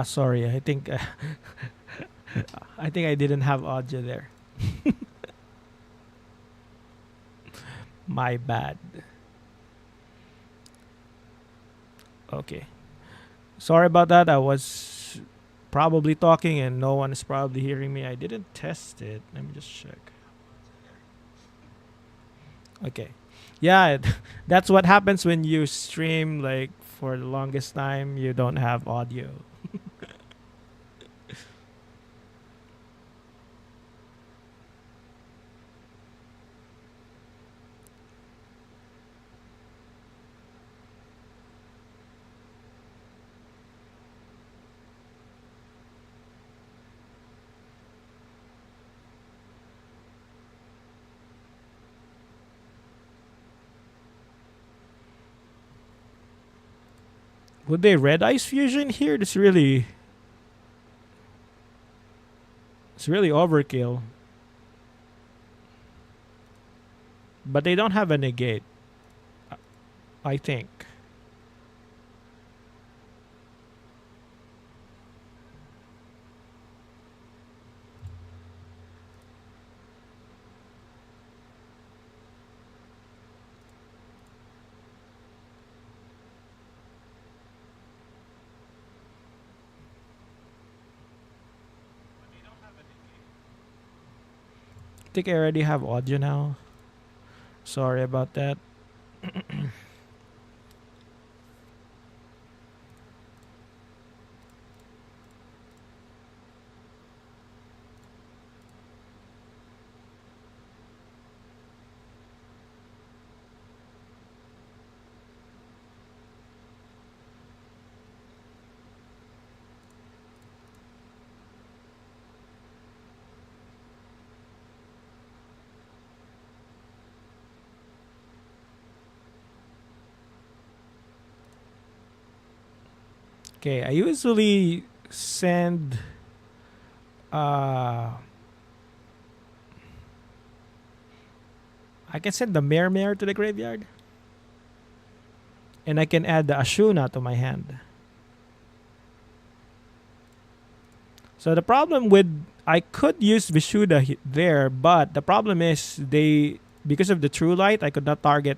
Sorry. I think I think I didn't have audio there. My bad. Okay. Sorry about that. I was probably talking and no one is probably hearing me. I didn't test it. Let me just check. Okay. Yeah, that's what happens when you stream like for the longest time you don't have audio. Would they red ice fusion here? It's really overkill. But they don't have a negate, I think. I think I already have audio now. Sorry about that. Okay, I usually send uh I can send the Mare to the graveyard. And I can add the Ashuna to my hand. So the problem with I could use Vishuddha there, but the problem is they because of the true light, I could not target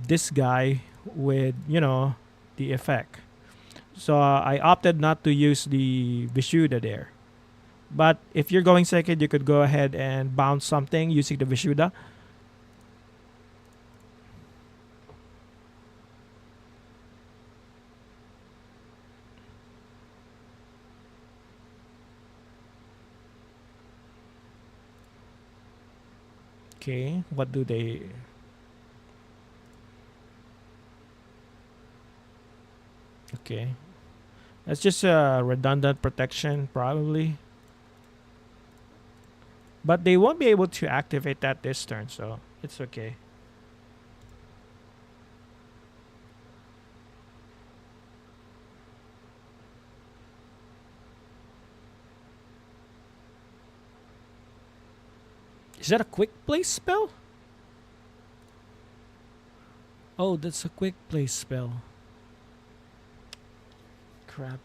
this guy with the effect. So I opted not to use the Vishuddha there. But if you're going second, you could go ahead and bounce something using the Vishuddha. Okay, what do they? Okay, that's just a redundant protection, probably. But they won't be able to activate that this turn, so it's okay. Is that a quick play spell? Oh, that's a quick play spell. Crap.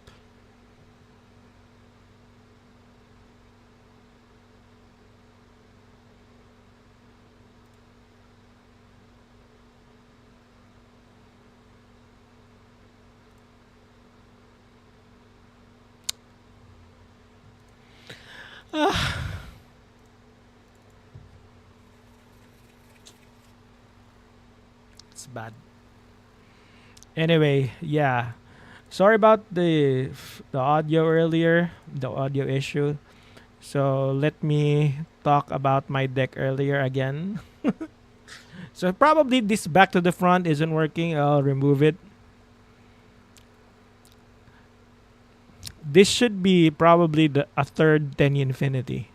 It's bad. Anyway, yeah. Sorry about the audio earlier, the audio issue. So let me talk about my deck earlier again. So probably this back to the front isn't working. I'll remove it. This should be probably a third Tenyi Infinity.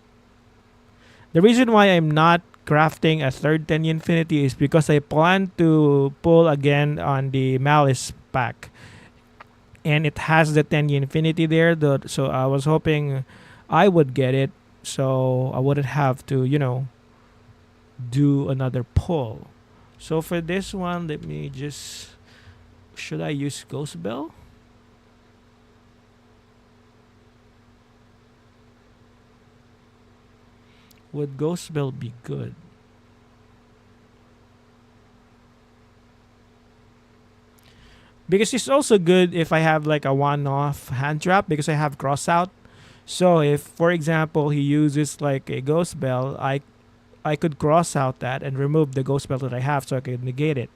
The reason why I'm not crafting a third Tenyi Infinity is because I plan to pull again on the Malice pack. And it has the Tenyi Infinity there. So I was hoping I would get it. So I wouldn't have to, do another pull. So for this one, let me just. Should I use Ghost Bell? Would Ghost Spell be good? Because it's also good if I have like a one-off hand trap because I have cross out. So if, for example, he uses like a Ghost Spell, I could cross out that and remove the Ghost Spell that I have so I could negate it.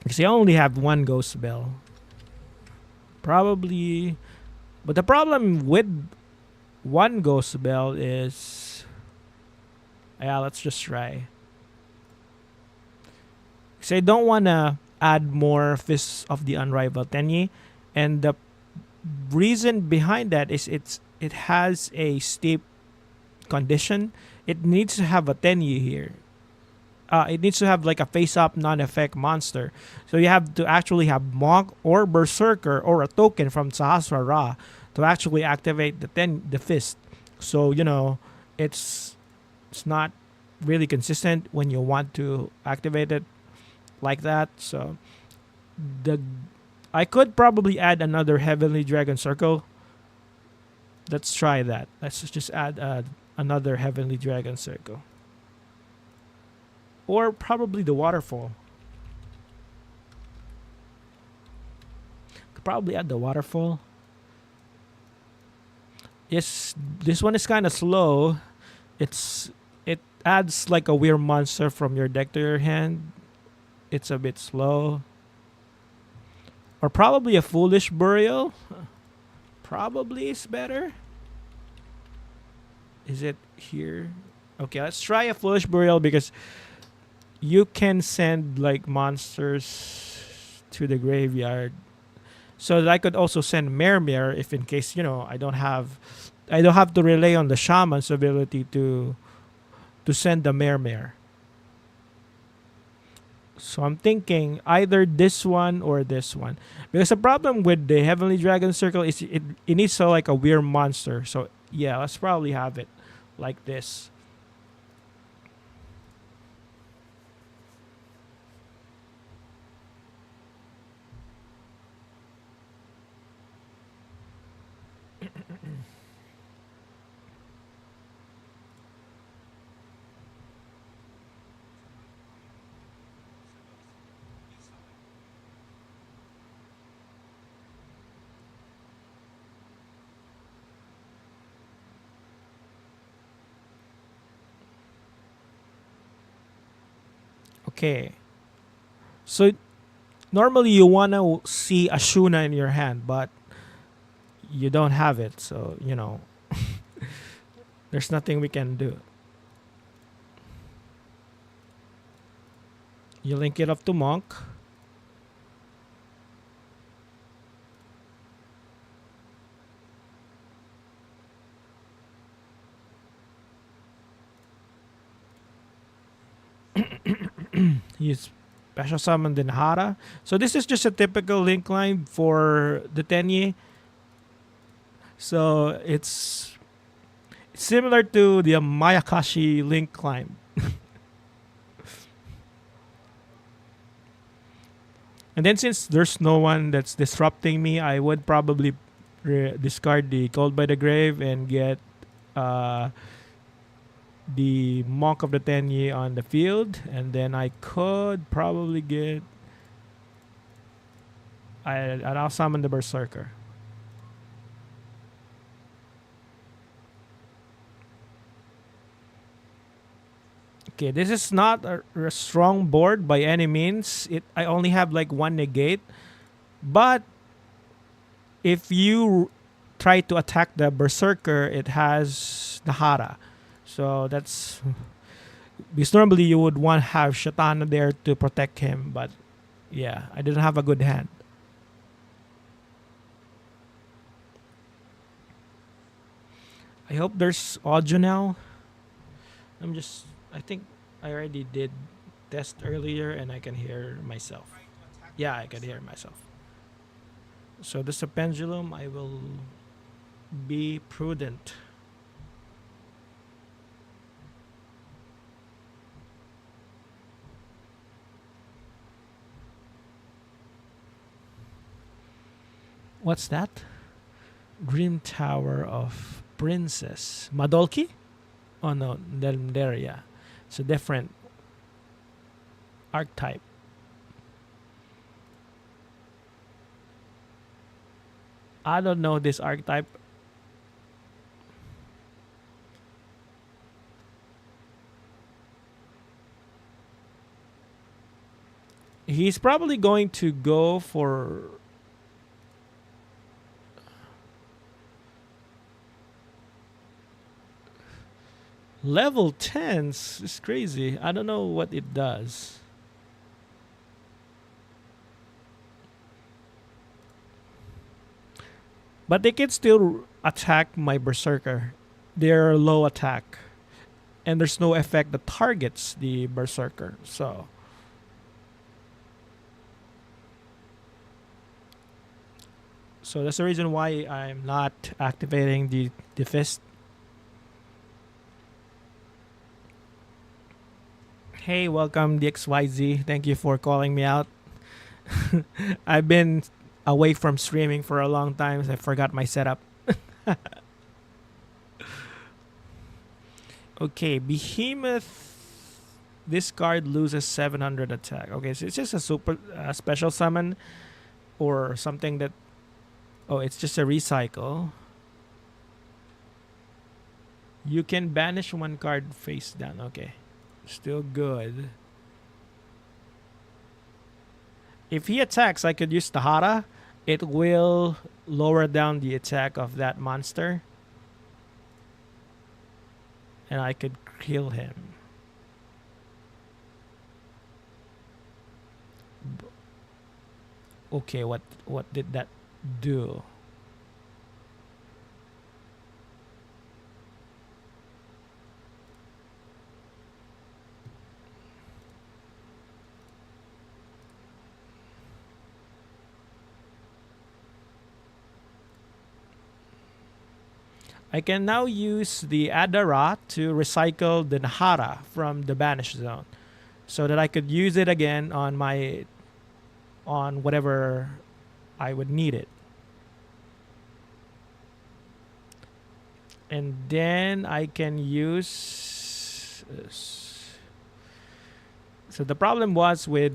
Because I only have one Ghost Spell. Probably. But the problem with one Ghost Spell is. Yeah, let's just try. Because I don't want to add more Fists of the Unrivaled Tenyi. And the reason behind that is it has a steep condition. It needs to have a Tenyi here. It needs to have like a face-up non-effect monster. So you have to actually have Monk or Berserker or a token from Sahasra Ra to actually activate the fist. So it's not really consistent when you want to activate it like that. So the I could probably add another Heavenly Dragon Circle. Let's try that. Let's just add another Heavenly Dragon Circle. Or probably the Waterfall. Could probably add the Waterfall. Yes, this one is kind of slow. It adds like a weird monster from your deck to your hand. It's a bit slow. Or probably a Foolish Burial. Probably is better. Is it here? Okay, let's try a Foolish Burial because you can send like monsters to the graveyard. So that I could also send Mermere if in case, I don't have to rely on the shaman's ability to send the Mermere. So I'm thinking either this one or this one. Because the problem with the Heavenly Dragon Circle is it needs like a weird monster. So yeah, let's probably have it like this. Okay. So normally you want to see a Shuna in your hand, but you don't have it. So, there's nothing we can do. You link it up to Monk. You special summon the Nahara. So this is just a typical link line for the Tenyi. So it's similar to the Mayakashi link climb. And then since there's no one that's disrupting me, I would probably discard the Cold by the Grave and get the Monk of the Tenyi on the field. And then I could probably get... I'll summon the Berserker. Okay, this is not a strong board by any means. I only have like one negate. But if you try to attack the Berserker, it has Nahara. So that's... Because normally you would want to have Shatana there to protect him. But yeah, I didn't have a good hand. I hope there's audio now. I think I already did test earlier and I can hear myself. Yeah, I can hear myself. So this is a pendulum. I will be prudent. What's that? Dream Tower of Princess. Madolki? Oh no, Delmeria. It's a different archetype. I don't know this archetype. He's probably going to go for level 10s. It's crazy. I don't know what it does. But they can still attack my Berserker. They're low attack. And there's no effect that targets the Berserker. So that's the reason why I'm not activating the fist. Hey, welcome DXYZ. Thank you for calling me out. I've been away from streaming for a long time, so I forgot my setup. Okay, Behemoth. This card loses 700 attack. Okay, so it's just a super special summon or something that. Oh, it's just a recycle. You can banish one card face down. Okay, still good. If he attacks, I could use Tahara. It will lower down the attack of that monster. And I could kill him. Okay, what did that do? I can now use the Adhara to recycle the Nahara from the banish zone, so that I could use it again on whatever I would need it. And then I can use. So the problem was with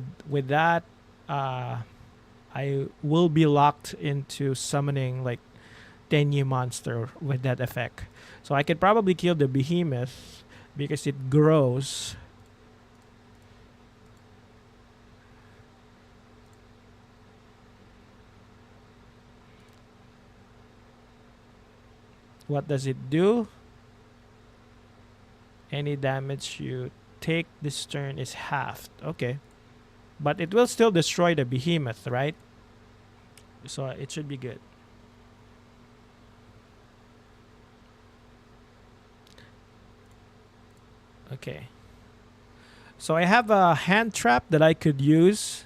that, I will be locked into summoning like Tenyi monster with that effect. So I could probably kill the Behemoth because it grows. What does it do? Any damage you take this turn is halved. Okay. But it will still destroy the Behemoth, right? So it should be good. Okay. So I have a hand trap that I could use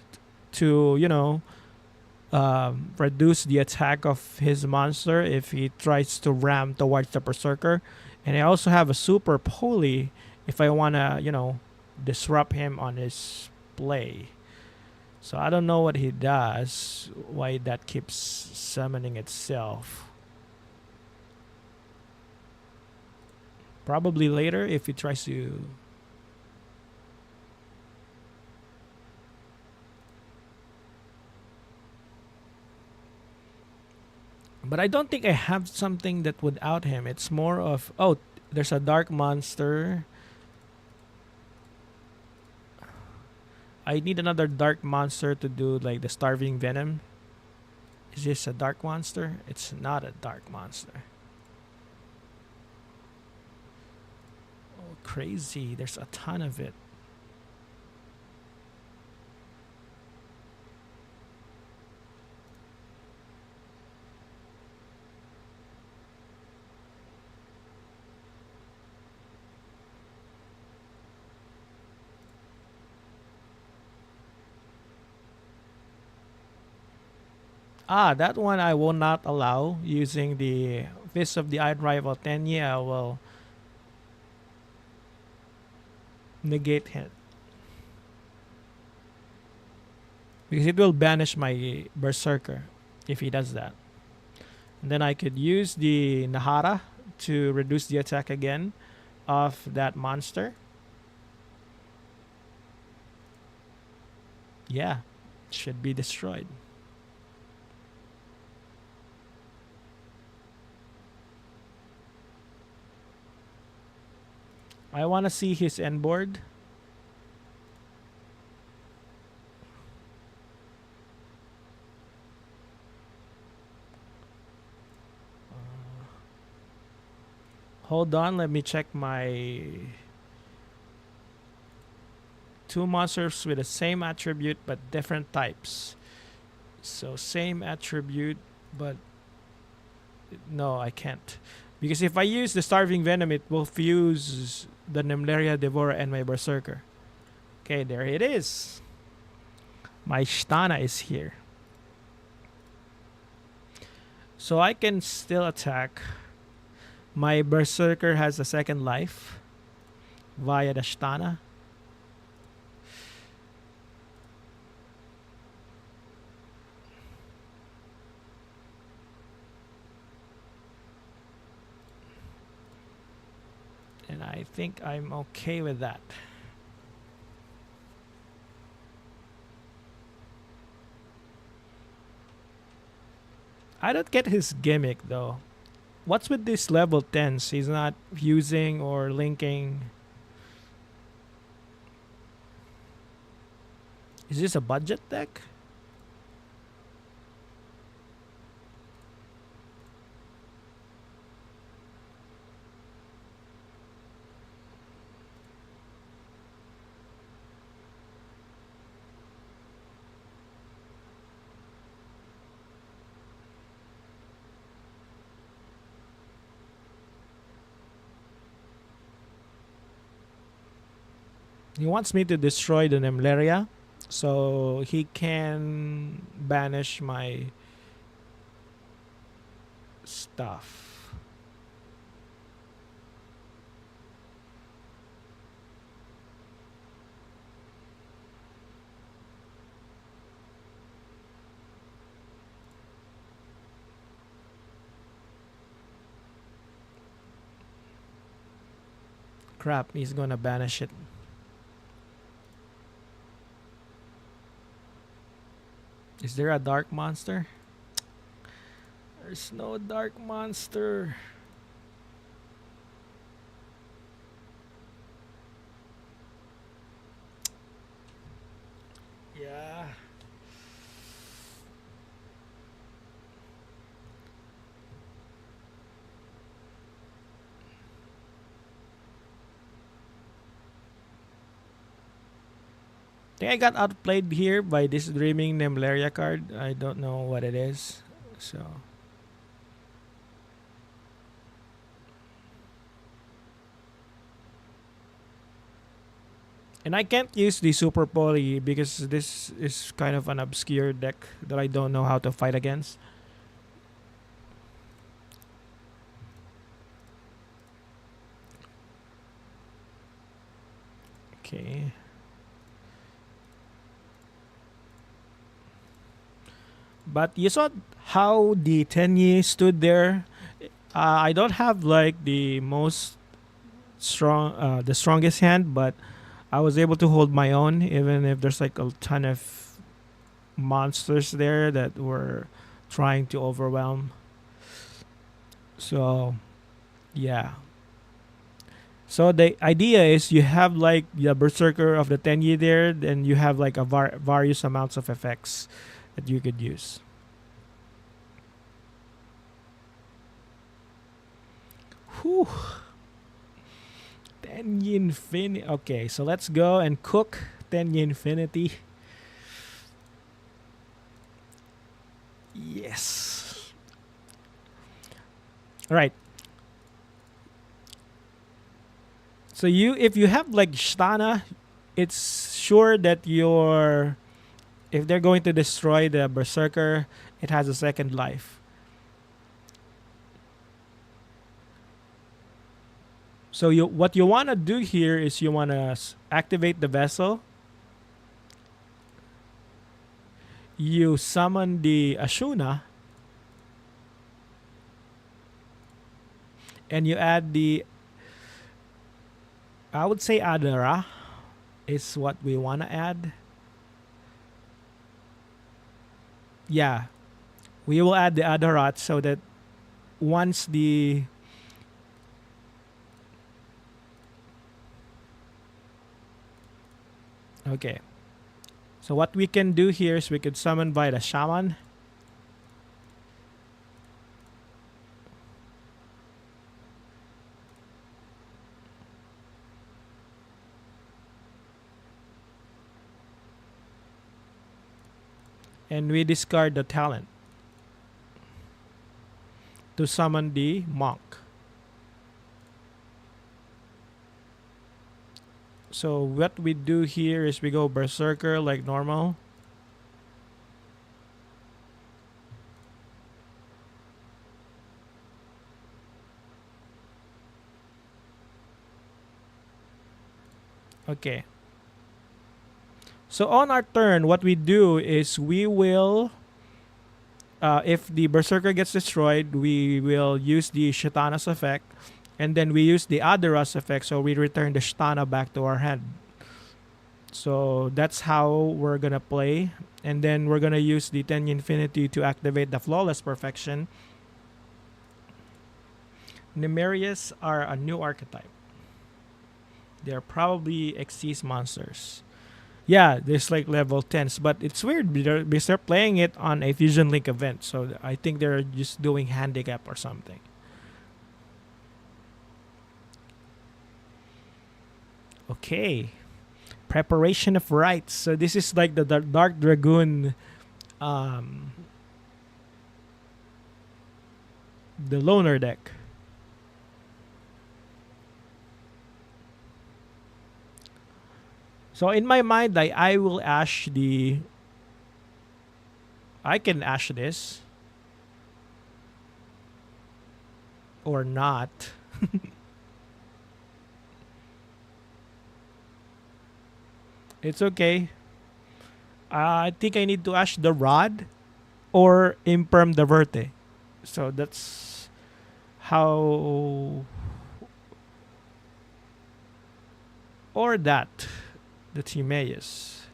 to, reduce the attack of his monster if he tries to ram towards the Berserker. And I also have a super pulley if I want to, disrupt him on his play. So I don't know what he does, why that keeps summoning itself. Probably later if he tries to. But I don't think I have something that would out him. It's more of, oh, there's a dark monster. I need another dark monster to do like the starving venom. Is this a dark monster? It's not a dark monster. Oh, crazy. There's a ton of it. That one I will not allow using the Fist of the Iron Rival Tenyi. I will negate him. Because it will banish my Berserker if he does that. And then I could use the Nahara to reduce the attack again. of that monster. Yeah, should be destroyed. I want to see his end board. Hold on, let me check my two monsters with the same attribute but different types. So same attribute, but no, I can't. Because if I use the Starving Venom, it will fuse the Nemleria Devora and my Berserker. Okay, there it is. My Shtana is here. So I can still attack. My Berserker has a second life via the Shtana. And I think I'm okay with that. I don't get his gimmick though. What's with this level 10s? He's not fusing or linking. Is this a budget deck? He wants me to destroy the Nemleria so he can banish my stuff. Crap, he's gonna banish it. Is there a dark monster? There's no dark monster. Yeah. I think I got outplayed here by this Dreaming Nemleria card. I don't know what it is. So. And I can't use the Super Poly because this is kind of an obscure deck that I don't know how to fight against. Okay. But you saw how the Tenyi stood there. I don't have like the strongest hand, but I was able to hold my own, even if there's like a ton of monsters there that were trying to overwhelm. So, yeah. So the idea is you have like the Berserker of the Tenyi there, then you have like a various amounts of effects that you could use. Whew. Tenyi Infinity. Okay, so let's go and cook Tenyi Infinity. Yes. All right. So if you have like Shtana, it's sure that if they're going to destroy the Berserker, it has a second life. So what you want to do here is you want to activate the vessel. You summon the Ashuna. And you add the I would say Adhara is what we want to add. Yeah, we will add the Adharat so that once the okay. So what we can do here is we could summon by the shaman. And we discard the talent to summon the monk. So what we do here is we go Berserker like normal. Okay. So on our turn, what we do is we will, if the Berserker gets destroyed, we will use the Shatana's effect. And then we use the Adhara's effect, so we return the Shatana back to our hand. So that's how we're gonna play. And then we're gonna use the Tenyi Infinity to activate the Flawless Perfection. Nemerius are a new archetype. They're probably Xyz monsters. Yeah, there's like level 10s, but it's weird because they're playing it on a Fusion Link event. So I think they're just doing handicap or something. Okay. Preparation of rites. So this is like the Dark Dragoon, um, the loner deck. So in my mind, I will ash the. I can ash this. Or not. It's okay. I think I need to ash the rod or imperm the verte. So that's how. Or that. The Timaeus.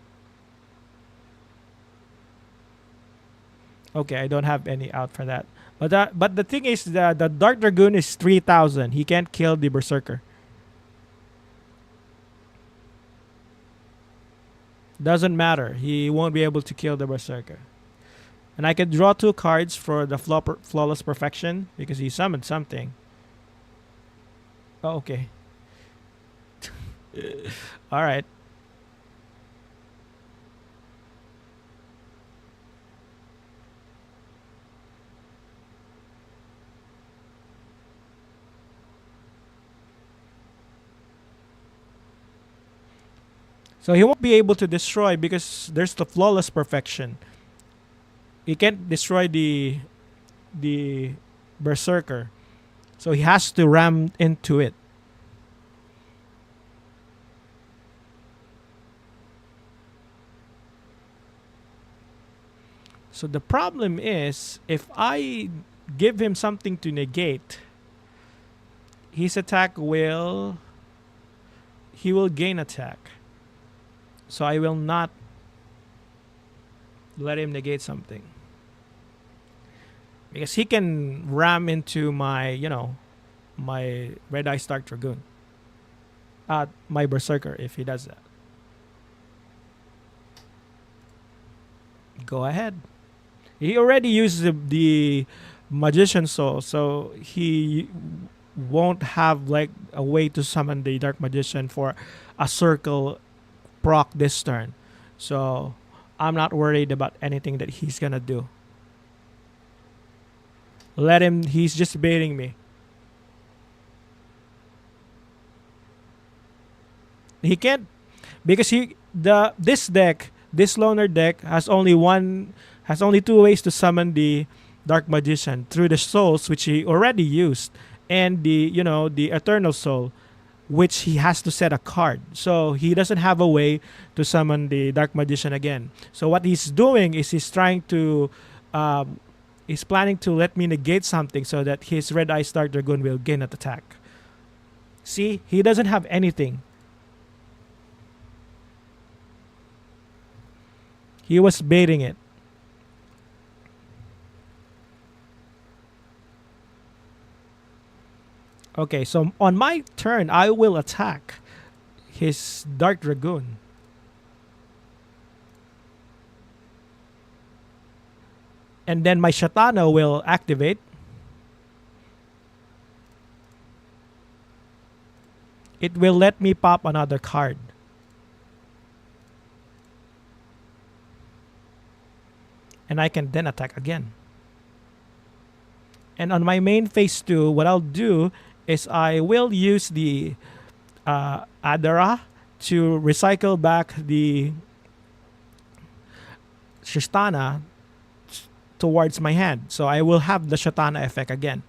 Okay, I don't have any out for that. But the thing is the Dark Dragoon is 3,000. He can't kill the Berserker. Doesn't matter. He won't be able to kill the Berserker. And I can draw 2 cards for the Flawless Perfection because he summoned something. Oh, okay. Alright. So he won't be able to destroy because there's the Flawless Perfection. He can't destroy the Berserker. So he has to ram into it. So the problem is if I give him something to negate, his attack will he will gain attack. So I will not let him negate something. Because he can ram into my, my Red Eye Stark Dragoon. My Berserker if he does that. Go ahead. He already used the Magician Soul, so he won't have like a way to summon the Dark Magician for a circle proc this turn. So I'm not worried about anything that he's gonna do. Let him, he's just baiting me. He can't because this loner deck has only 2 ways to summon the Dark Magician through the souls which he already used and the Eternal Soul which he has to set a card. So he doesn't have a way to summon the Dark Magician again. So what he's doing is he's planning to let me negate something so that his Red Eye Stark Dragoon will gain an attack. See, he doesn't have anything. He was baiting it. Okay, so on my turn, I will attack his Dark Dragoon. And then my Shatana will activate. It will let me pop another card. And I can then attack again. And on my main phase 2, what I'll do is I will use the Adhara to recycle back the Shatana towards my hand. So I will have the Shatana effect again.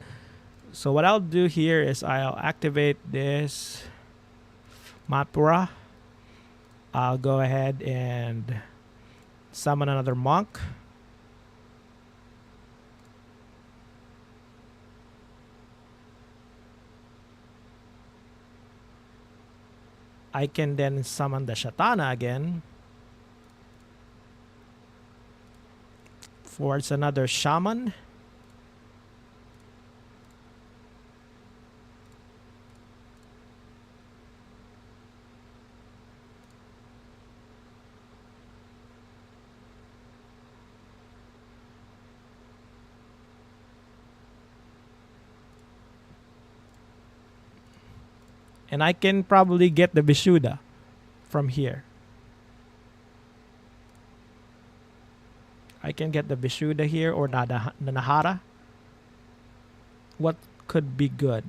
So what I'll do here is I'll activate this Mapura. I'll go ahead and summon another monk. I can then summon the Shatana again. Force another Shaman. And I can probably get the Vishuddha from here. I can get the Vishuddha here or the Nahara. What could be good?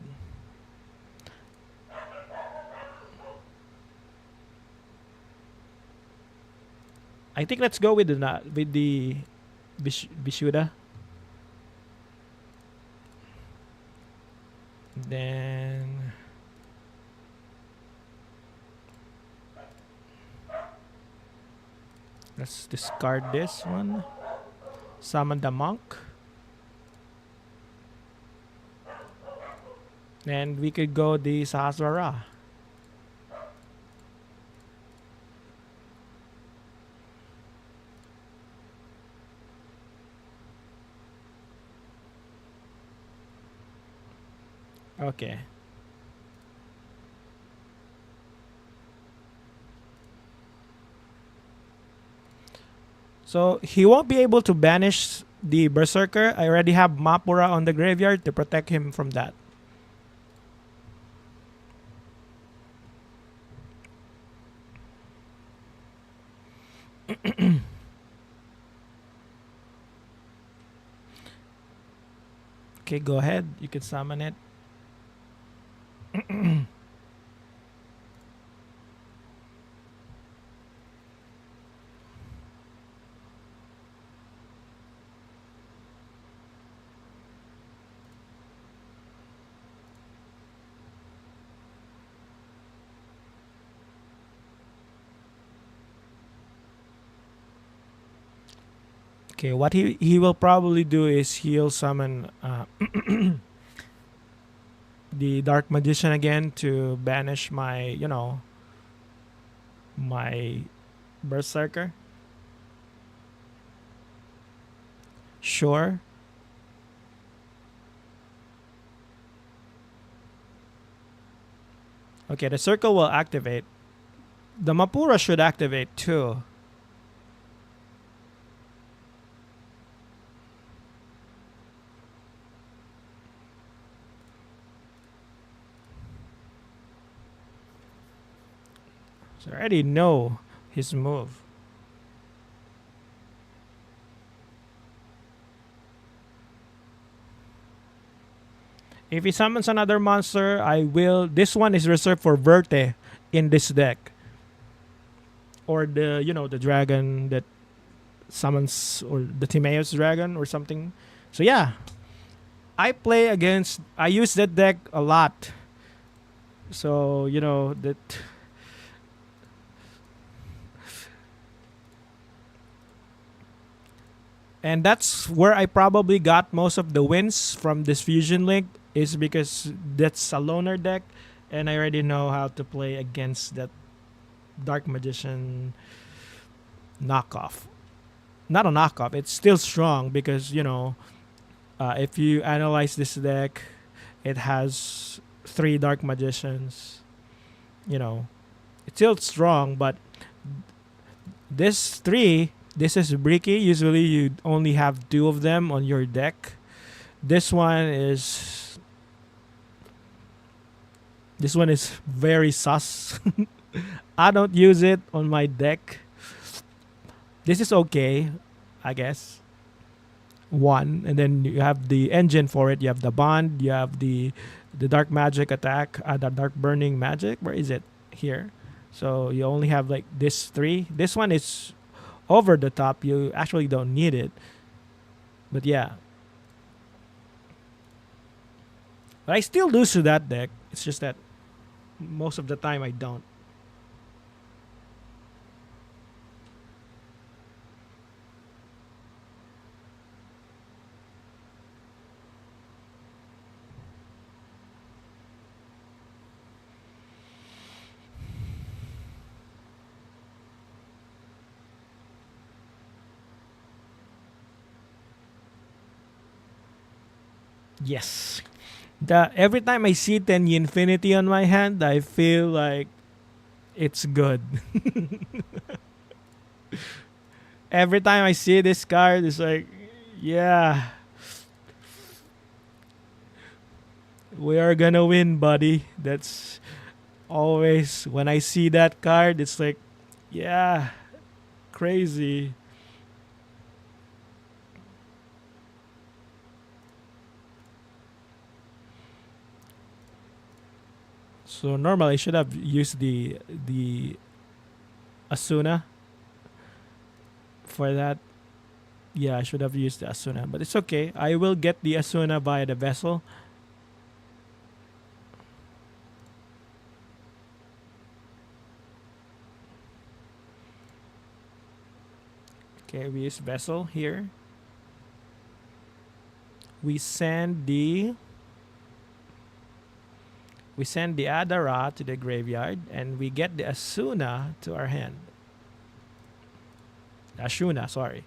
I think let's go with the Vishuddha. Then let's discard this one. Summon the monk. And we could go the Sahasrara. Okay. So he won't be able to banish the Berserker. I already have Mapura on the graveyard to protect him from that. Okay, go ahead. You can summon it. Okay, what he will probably do is he'll summon the Dark Magician again to banish my, my Berserker. Sure. Okay, the circle will activate. The Mapura should activate too. So I already know his move. If he summons another monster, I will. This one is reserved for Verte in this deck. Or the dragon that summons, or the Timaeus dragon or something. So yeah. I use that deck a lot. So, that. And that's where I probably got most of the wins from this Fusion Link, is because that's a loner deck and I already know how to play against that Dark Magician knockoff. Not a knockoff. It's still strong because if you analyze this deck, it has three Dark Magicians. You know, it's still strong, but this is bricky. Usually, you only have two of them on your deck. This one is very sus. I don't use it on my deck. This is okay, I guess. One, and then you have the engine for it. You have the bond. You have the dark magic attack. The dark burning magic. Where is it? Here. So you only have like this three. This one is over the top. You actually don't need it. But yeah. But I still lose to that deck. It's just that most of the time I don't. Yes. Every time I see Tenyi Infinity on my hand, I feel like it's good. Every time I see this card, it's like, yeah, we are gonna win, buddy. That's always when I see that card, it's like, yeah, crazy. So normally I should have used the Asuna for that. Yeah, I should have used the Asuna, but it's okay. I will get the Asuna via the vessel. Okay, we use vessel here. We send the Adhara to the graveyard, and we get the Asuna to our hand. Ashuna, sorry.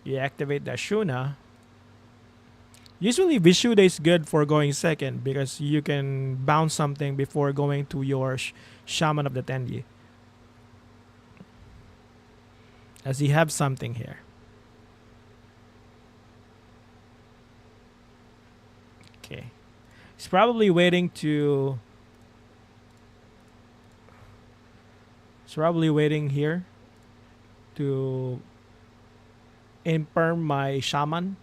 You activate the Ashuna. Usually Vishuddha is good for going second because you can bounce something before going to your Shaman of the Tenyi. As he have something here. Okay. He's probably waiting here to imperm my Shaman.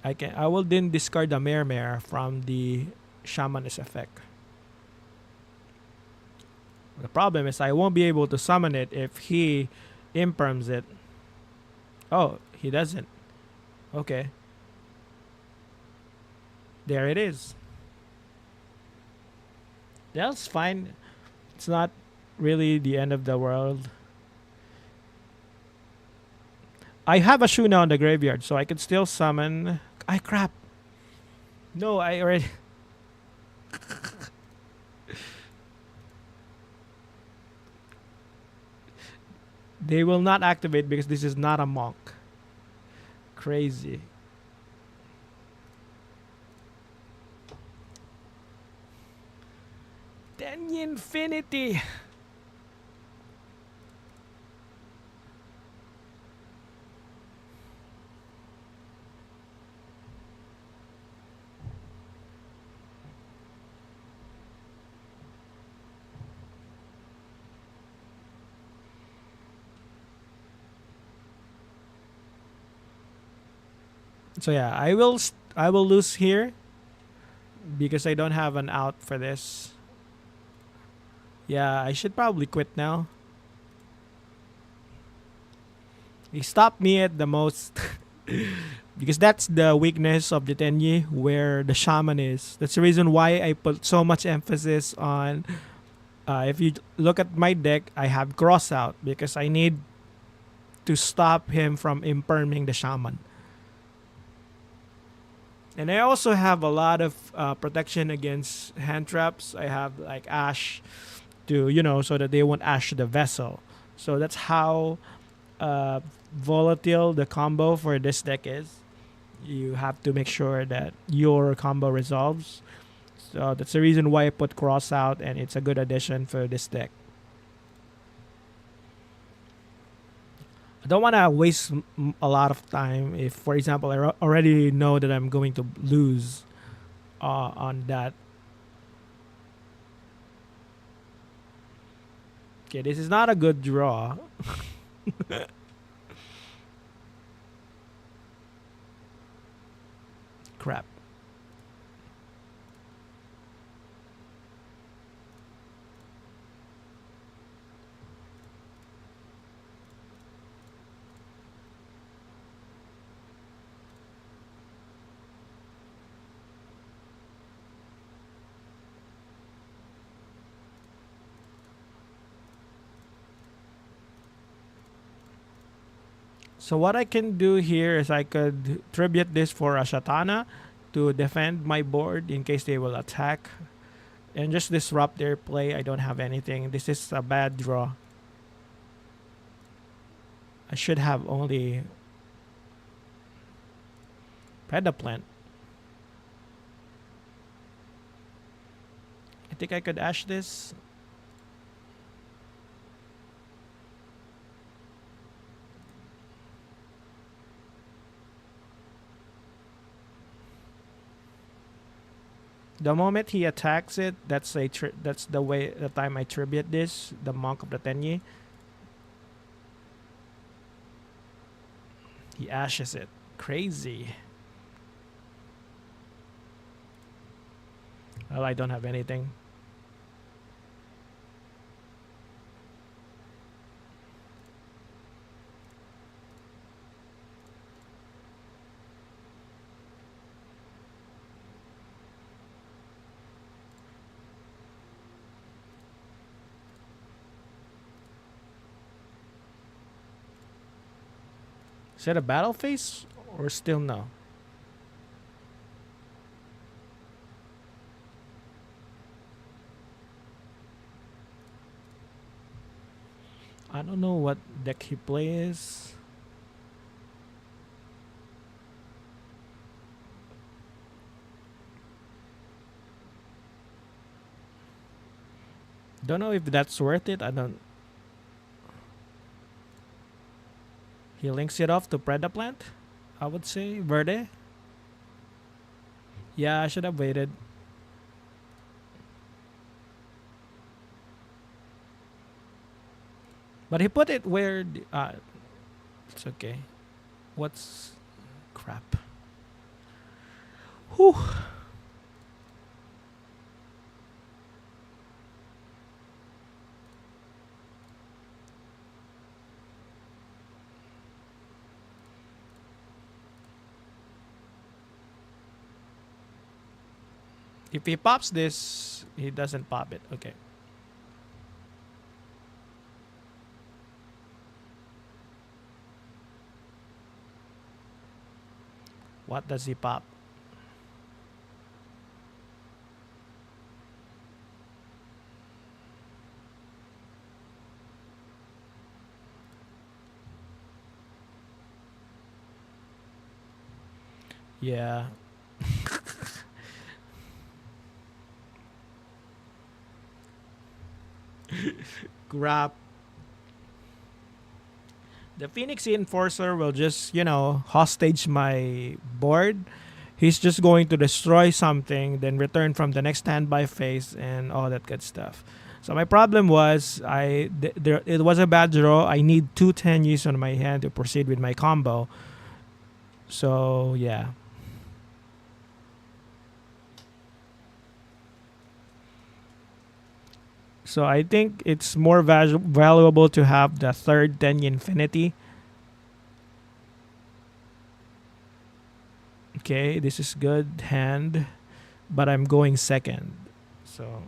I will then discard the Mare from the Shaman's effect. The problem is I won't be able to summon it if he imperms it. Oh, he doesn't. Okay. There it is. That's fine. It's not really the end of the world. I have a Shuna on the graveyard, so I can still summon. Crap. No, I already. They will not activate because this is not a monk. Crazy. Tenyi Infinity. So yeah, I will lose here because I don't have an out for this. Yeah, I should probably quit now. He stopped me at the most because that's the weakness of the Tenyi, where the Shaman is. That's the reason why I put so much emphasis on. If you look at my deck, I have cross out because I need to stop him from imperming the shaman. And I also have a lot of protection against hand traps. I have like Ash to, so that they won't Ash the vessel. So that's how volatile the combo for this deck is. You have to make sure that your combo resolves. So that's the reason why I put Cross out, and it's a good addition for this deck. I don't want to waste a lot of time if, for example, I already know that I'm going to lose on that. Okay, this is not a good draw. Crap. So what I can do here is I could tribute this for a Shatana to defend my board in case they will attack and just disrupt their play. I don't have anything. This is a bad draw. I should have only Predaplant. I think I could Ash this. The moment he attacks it, that's the time I tribute this, the Monk of the Tenyi. He ashes it. Crazy. Well, I don't have anything. Is that a battle phase or still no? I don't know what deck he plays. Don't know if that's worth it. I don't. He links it off to Predaplant, I would say. Verde. Yeah, I should have waited. But he put it where... it's okay. What's... Crap. Whew. If he pops this, he doesn't pop it. Okay. What does he pop? Yeah. Grab. The Phoenix Enforcer will just, hostage my board. He's just going to destroy something, then return from the next standby phase and all that good stuff. So my problem was it was a bad draw. I need 2 Tenyis on my hand to proceed with my combo. So yeah. So I think it's more valuable to have the third Tenyi Infinity. Okay, this is good hand, but I'm going second. So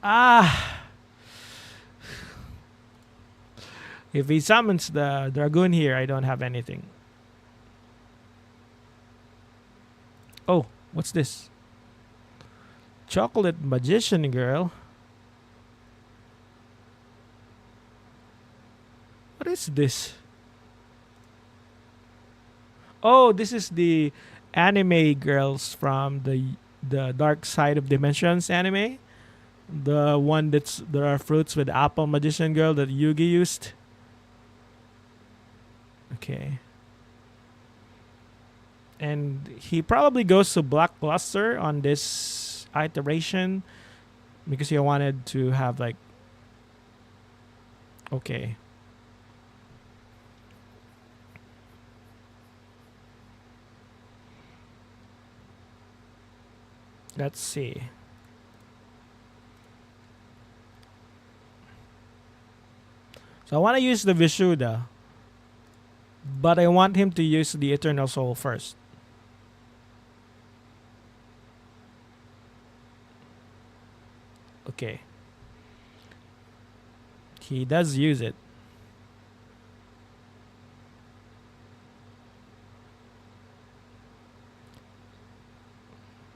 Ah, if he summons the Dragoon here, I don't have anything. Oh, what's this? Chocolate Magician Girl? What is this? Oh, this is the anime girls from the Dark Side of Dimensions anime. The one that's there are fruits with apple magician girl that Yugi used. Okay. And he probably goes to Blockbuster on this iteration because he wanted to have like okay. Let's see. So I want to use the Vishuddha, but I want him to use the Eternal Soul first. Okay. He does use it.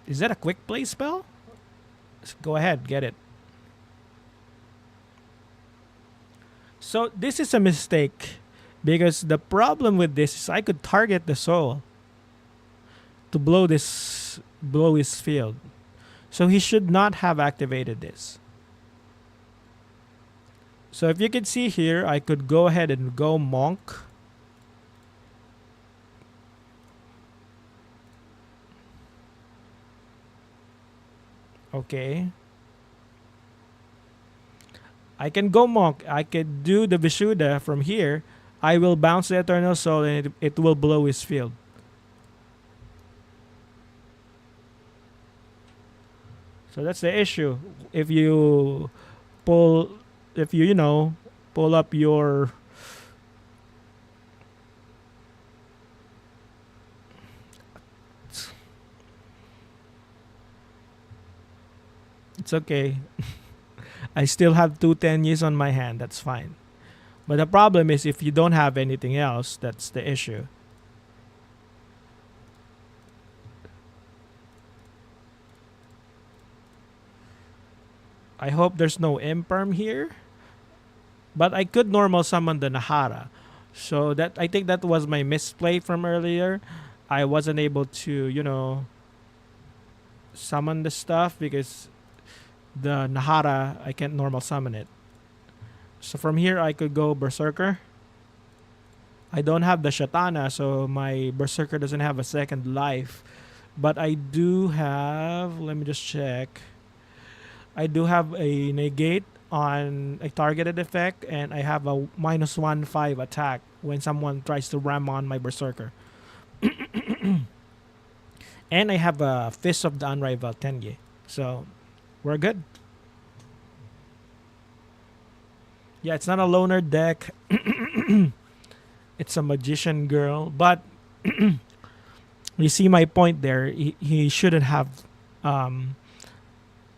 Is that a quick play spell? Go ahead, get it. So this is a mistake because the problem with this is I could target the soul to blow his field. So he should not have activated this. So if you can see here, I could go ahead and go Monk. Okay. I can go Monk. I could do the Vishuddha from here. I will bounce the Eternal Soul and it will blow his field. So that's the issue. If you pull, if you, you know, pull up your. It's okay. I still have two Tenyis on my hand. That's fine. But the problem is if you don't have anything else, that's the issue. I hope there's no imperm here. But I could normal summon the Nahara. So that I think that was my misplay from earlier. I wasn't able to, summon the stuff because the Nahara I can't normal summon it. So from here I could go Berserker. I don't have the Shatana, so my Berserker doesn't have a second life. But I do have, let me just check. I do have a negate on a targeted effect, and I have a -1/5 attack when someone tries to ram on my Berserker. And I have a Fist of the Unrivaled Tenyi. So we're good. Yeah, it's not a loner deck. It's a magician girl. But you see my point there. He shouldn't have,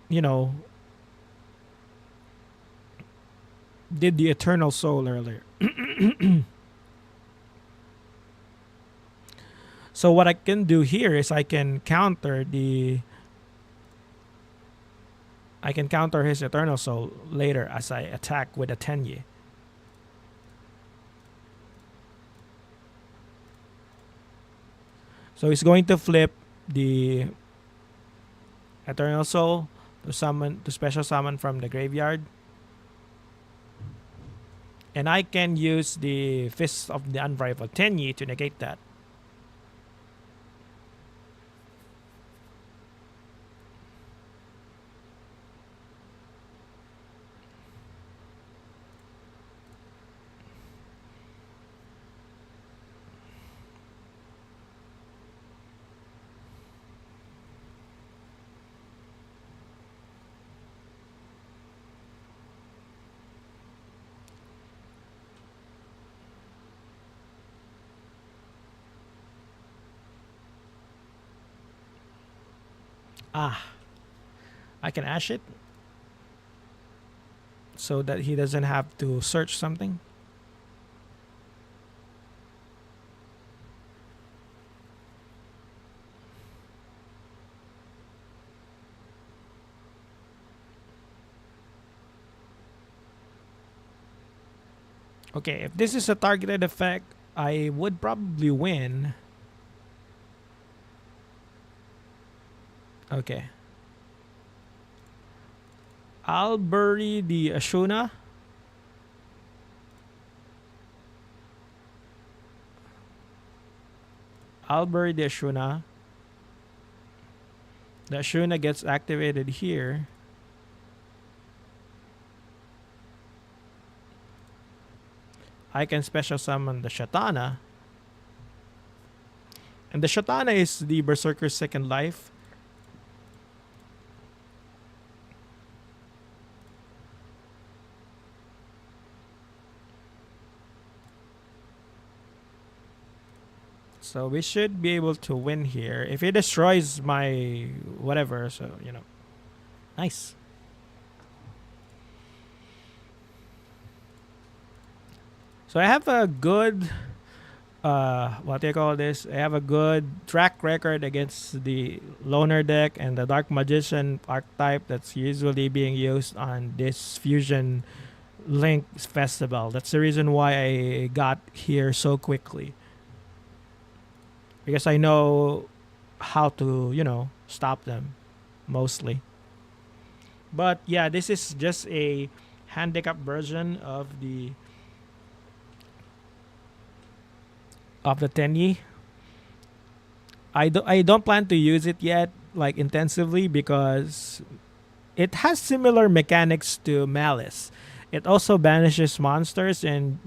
you know, did the Eternal Soul earlier. So what I can do here is I can counter his Eternal Soul later as I attack with a Tenyi. So he's going to flip the Eternal Soul to special summon from the graveyard. And I can use the Fist of the Unrivaled Tenyi to negate that. Ah, I can ash it. so that he doesn't have to search something. Okay, if this is a targeted effect, I would probably win. Okay. I'll bury the Ashuna. I'll bury the Ashuna. The Ashuna gets activated here. I can special summon the Shatana. And the Shatana is the Berserker's second life. So we should be able to win here. If he destroys my whatever, so, you know. Nice. So I have a good, what do you call this? I have a good track record against the Loner deck and the Dark Magician archetype that's usually being used on this Fusion Link Festival. That's the reason why I got here so quickly. Because I know how to, you know, stop them, mostly. But yeah, this is just a handicap version of the Tenyi. I don't plan to use it yet, like intensively, because it has similar mechanics to Malice. It also banishes monsters, and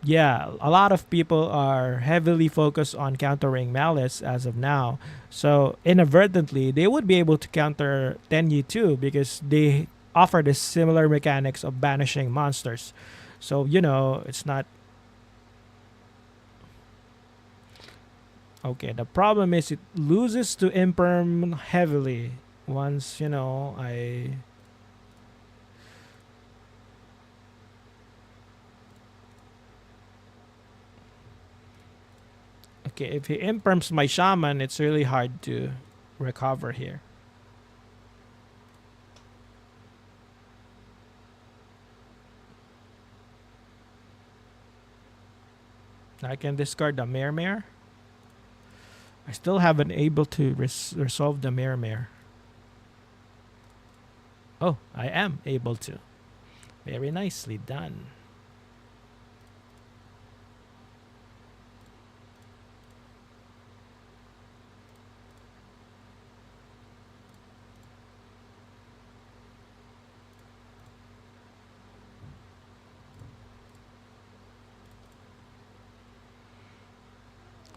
yeah, a lot of people are heavily focused on countering Malice as of now. So inadvertently, they would be able to counter Tenyi too, because they offer the similar mechanics of banishing monsters. So, you know, it's not okay. The problem is it loses to Imperm heavily once, you know, I. Okay, if he imperms my shaman, it's really hard to recover here. I can discard the Mare. I still haven't able to resolve the Mare. Oh, I am able to. Very nicely done.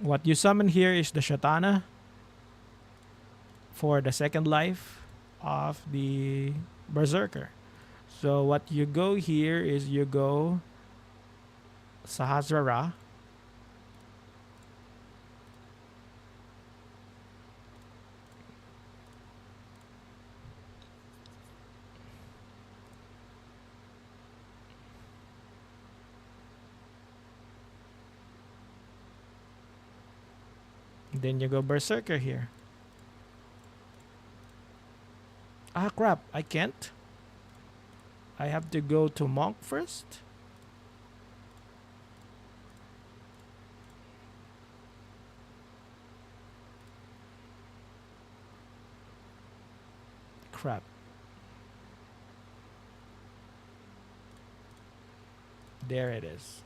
What you summon here is the Shatana for the second life of the Berserker. So what you go here is you go Sahasrara. Then you go Berserker here. Ah, crap. I can't. I have to go to Monk first. Crap. There it is.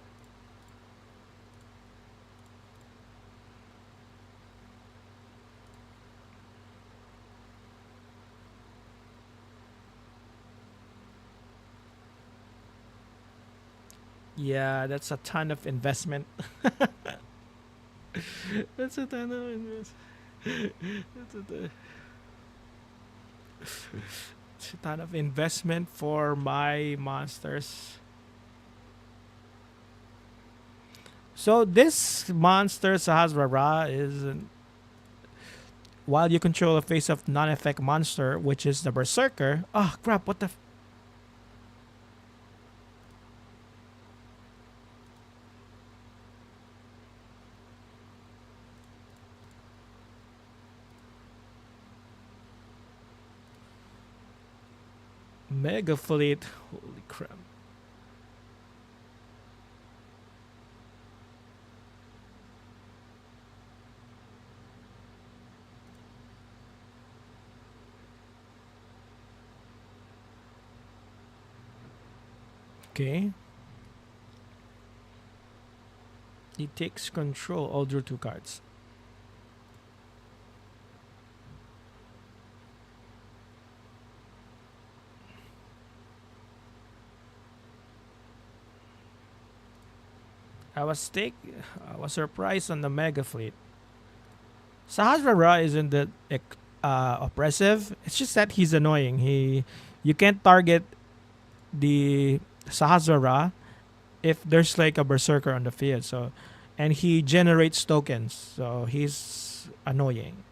Yeah, that's a ton of investment. That's a ton of investment. That's it's a ton of investment for my monsters. So this monster Sahasrara is while you control a face-up non-effect monster, which is the Berserker. Oh crap! What the? Mega fleet. Holy crap. Okay. He takes control. I'll draw two cards. I was surprised on the Mega Fleet. Sahasrara isn't that oppressive. It's just that he's annoying. You can't target the Sahasrara if there's like a berserker on the field. So, and he generates tokens. So he's annoying.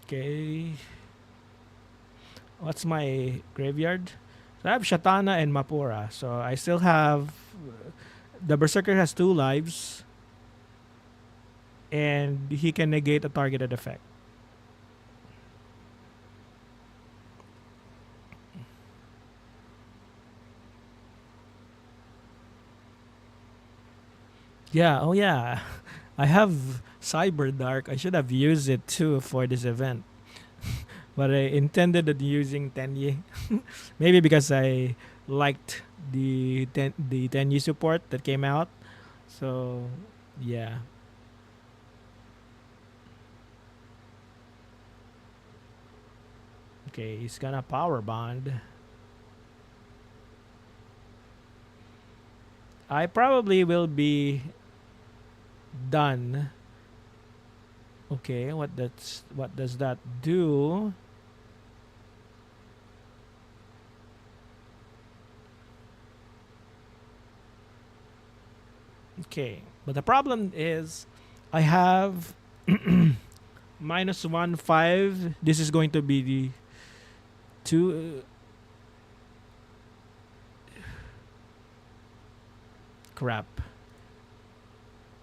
Okay. What's my graveyard? So I have Shatana and Mapura. So I still have. The Berserker has 2 lives. And he can negate a targeted effect. Yeah, oh yeah. I have Cyber Dark. I should have used it too for this event. But I intended on using Tenyi. Maybe because I liked the Tenyi support that came out. So yeah. Okay, he's gonna power bond. I probably will be done. Okay, what does that do? Okay, but the problem is I have -1/5. This is going to be the two. Crap.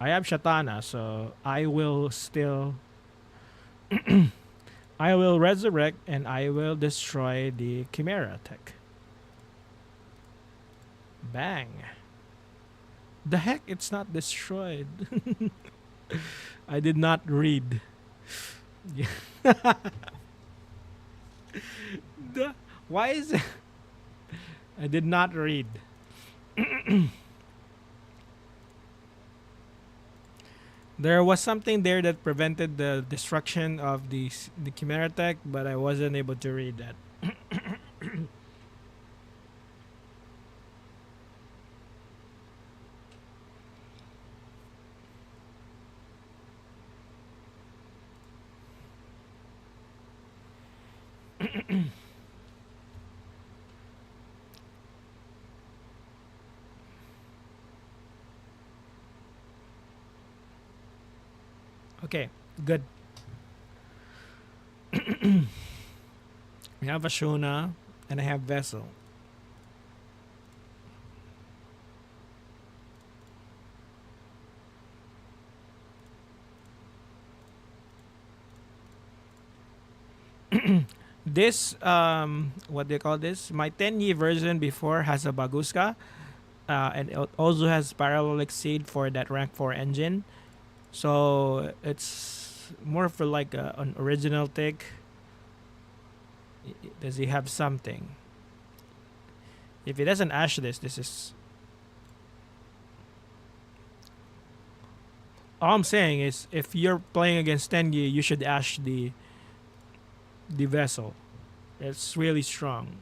I have Shatana, so I will still. I will resurrect and I will destroy the Chimera tech. Bang. The heck, it's not destroyed. I did not read. Yeah. Why is it? I did not read. There was something there that prevented the destruction of the Chimera tech, but I wasn't able to read that. Okay, good. I have Ashuna and I have Vessel. This what they call this? My 10-year version before has a Baguska, and it also has Parallel Exceed for that rank 4 engine. So it's more for like an original take. Does he have something? If he doesn't ash this is. All I'm saying is, if you're playing against Tenyi, you should ash the vessel. It's really strong.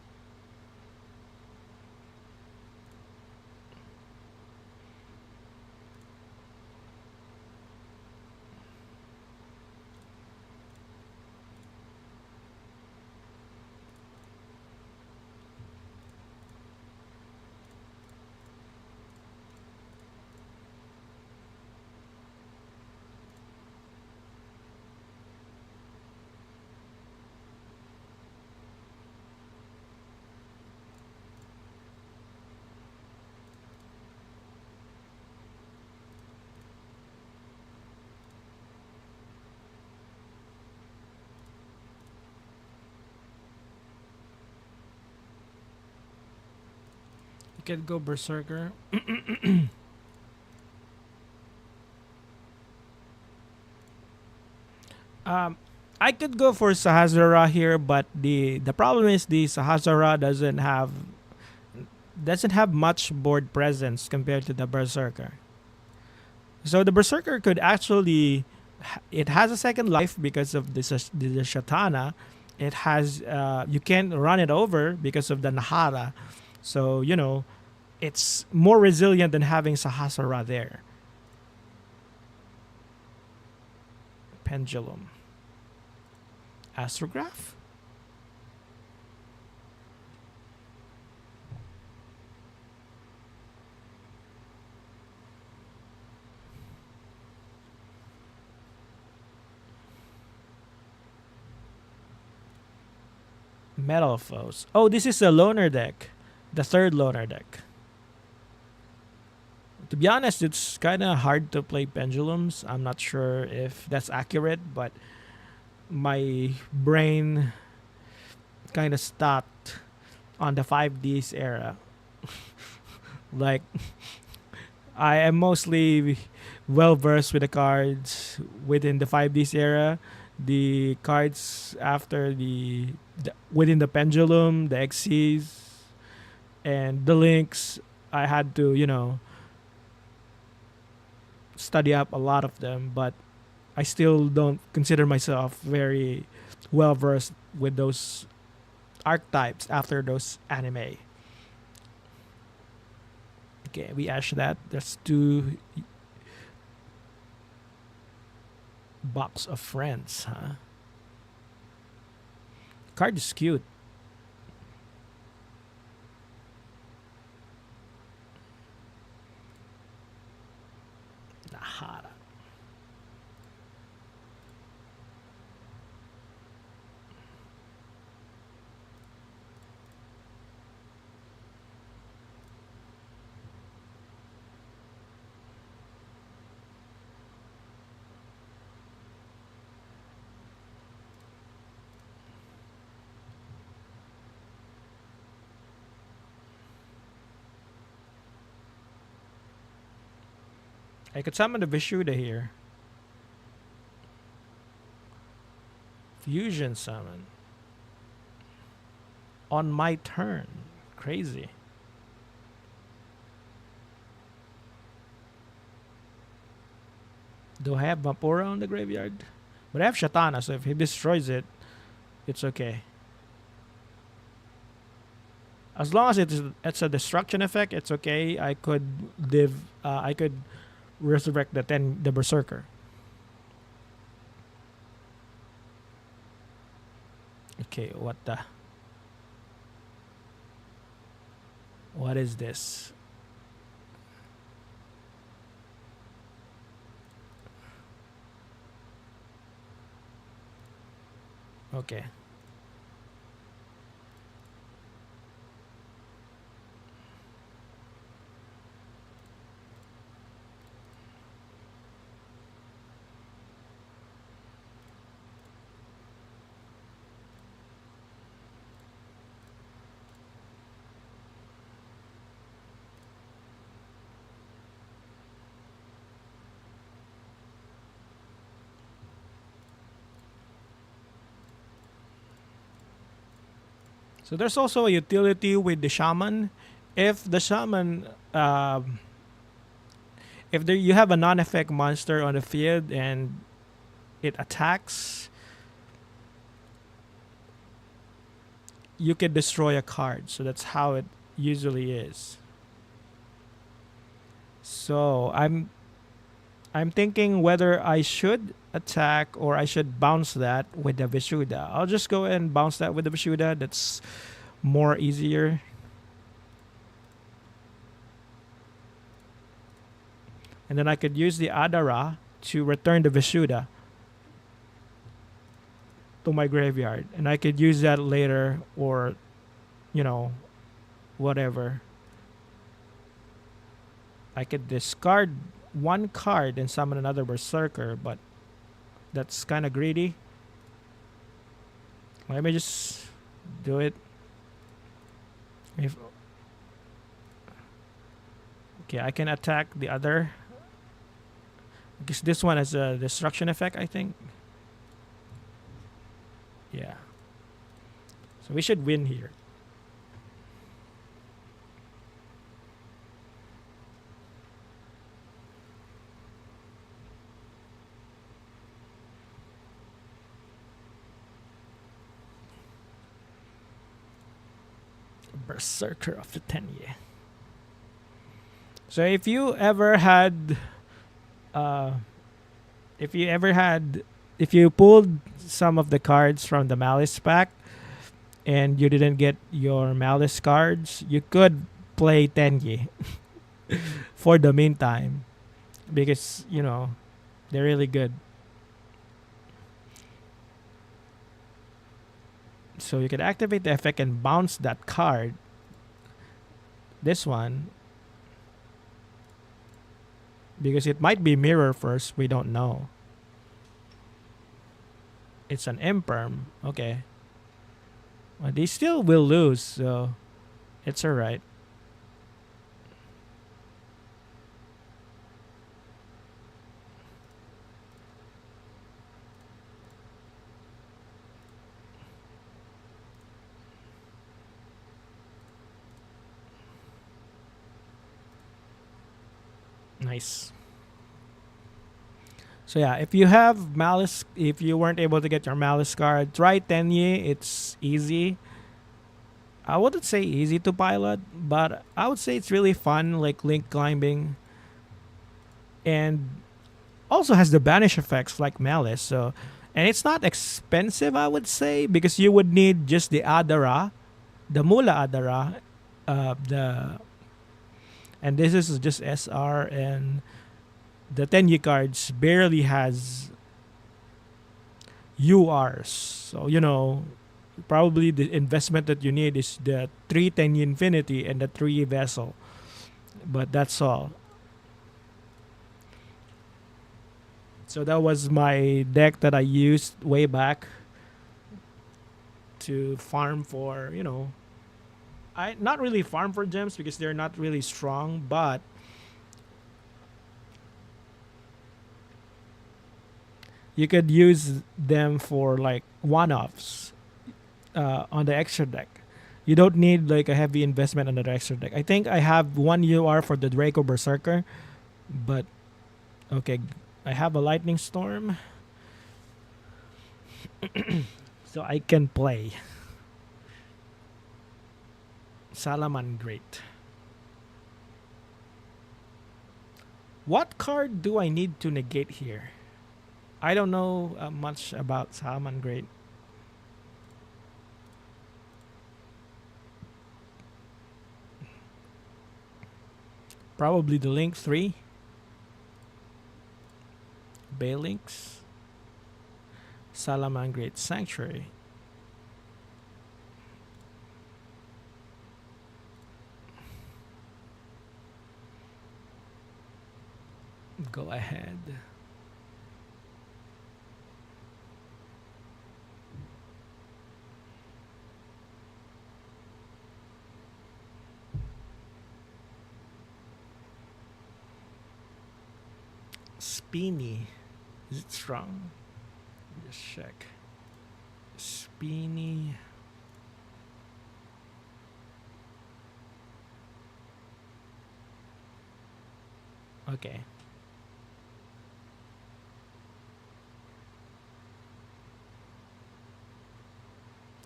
could go Berserker. um, I could go for Sahasrara here, but the problem is the Sahasrara doesn't have much board presence compared to the Berserker. So the Berserker could actually, it has a second life because of the Shatana. It has you can't run it over because of the Nahara. So it's more resilient than having Sahasrara there. Pendulum, Astrograph. Metal Foes. Oh, this is a loner deck. The third loner deck. To be honest, it's kind of hard to play pendulums. I'm not sure if that's accurate, but my brain kind of stopped on the 5Ds era. Like, I am mostly well versed with the cards within the 5Ds era. The cards after the within the pendulum, the XCs, and the links, I had to study up a lot of them, but I still don't consider myself very well versed with those archetypes after those anime. Okay, we ash that. There's two box of friends, huh? Card is cute. Nahara. I could summon the Vishuddha here. Fusion summon. On my turn. Crazy. Do I have Vapora on the graveyard? But I have Shatana, so if he destroys it, it's okay. As long as it's a destruction effect, it's okay. I could live. I could resurrect the Berserker. Okay, what is this? Okay. So there's also a utility with the shaman. If the shaman, if you have a non-effect monster on the field and it attacks, you can destroy a card. So that's how it usually is. So I'm thinking whether I should attack or I should bounce that with the Vishuddha. I'll just go and bounce that with the Vishuddha. That's more easier. And then I could use the Adhara to return the Vishuddha to my graveyard. And I could use that later or, whatever. I could discard one card and summon another Berserker, but that's kind of greedy. Let me just do it. If Okay, I can attack the other because this one has a destruction effect, I think. Yeah. So we should win here. Berserker of the Tenyi. So uh, if you pulled some of the cards from the Malice pack and you didn't get your Malice cards, you could play Tenyi for the meantime because they're really good. So you can activate the effect and bounce that card. This one, because it might be mirror first, we don't know. It's an imperm. Okay. Well, they still will lose, so it's alright. Nice. So yeah, if you have Malice, if you weren't able to get your Malice card, try Tenyi. It's easy. I wouldn't say easy to pilot, but I would say it's really fun, like link climbing, and also has the banish effects like Malice. So, and it's not expensive, I would say, because you would need just the Adhara, the Mula Adhara, the and this is just SR, and the Tenyi cards barely has URs. So probably the investment that you need is the 3 Tenyi Infinity and the 3 Vessel. But that's all. So that was my deck that I used way back to farm for, I not really farm for gems because they're not really strong, but you could use them for like one-offs on the extra deck. You don't need like a heavy investment on the extra deck. I think I have 1 UR for the Dracoberserker, but okay, I have a lightning storm, so I can play Salamangreat. What card do I need to negate here? I don't know much about Salamangreat. Probably the Link 3. Baylinks. Salamangreat Sanctuary. Go ahead. Spiny. Is it strong? Just check. Spiny. Okay.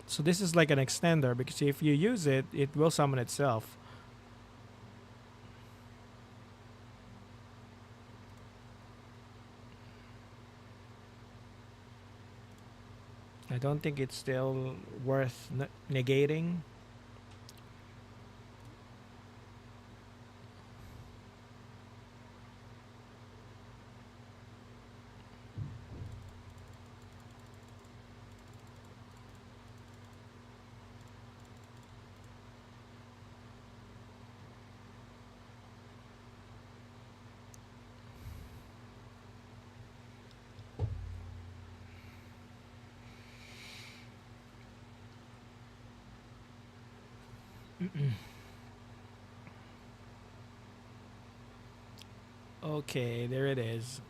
So this is like an extender because if you use it, it will summon itself. I don't think it's still worth negating. Okay, there it is.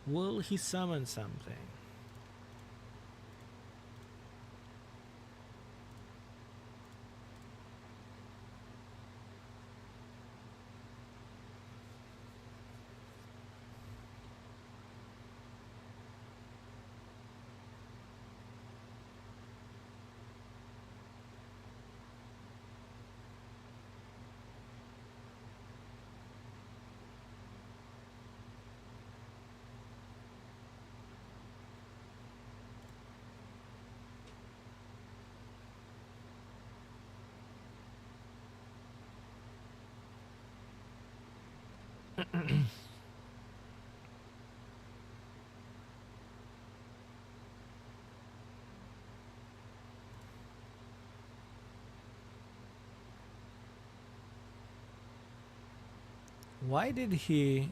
Will he summon something? Why did he?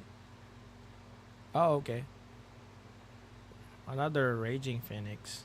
Oh, okay. Another raging phoenix.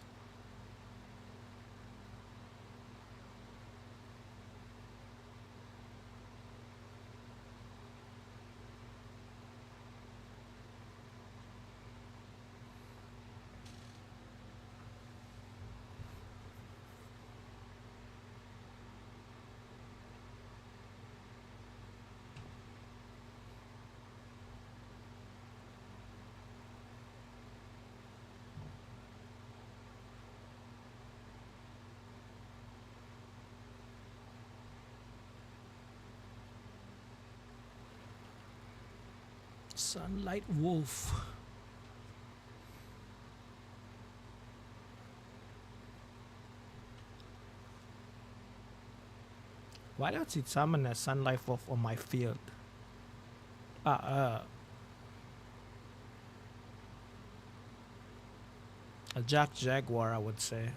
Sunlight wolf. Why does it summon a sunlight wolf on my field? Uh, a jack jaguar, I would say.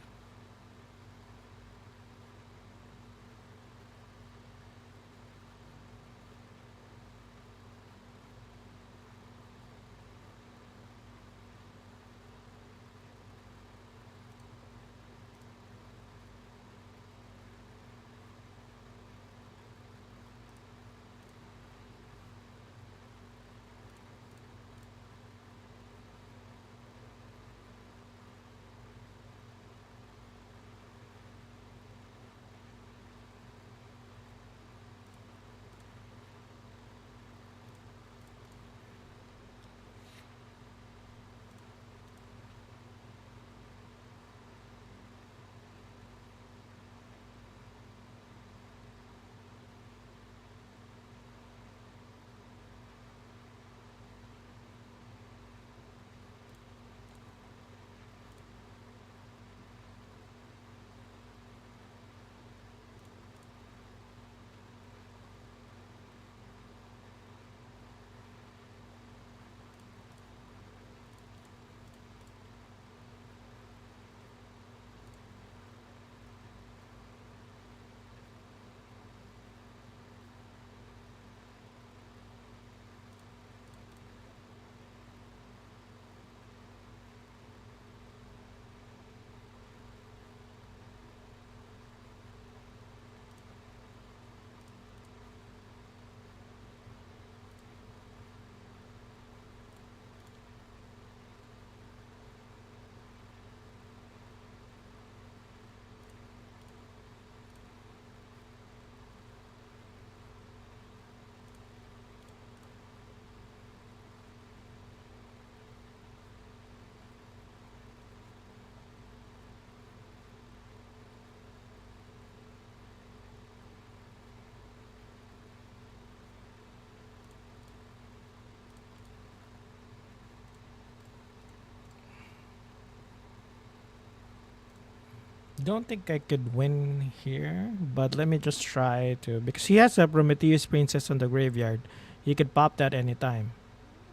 Don't think I could win here, but let me just try to, because he has a Prometheus Princess on the graveyard. He could pop that anytime.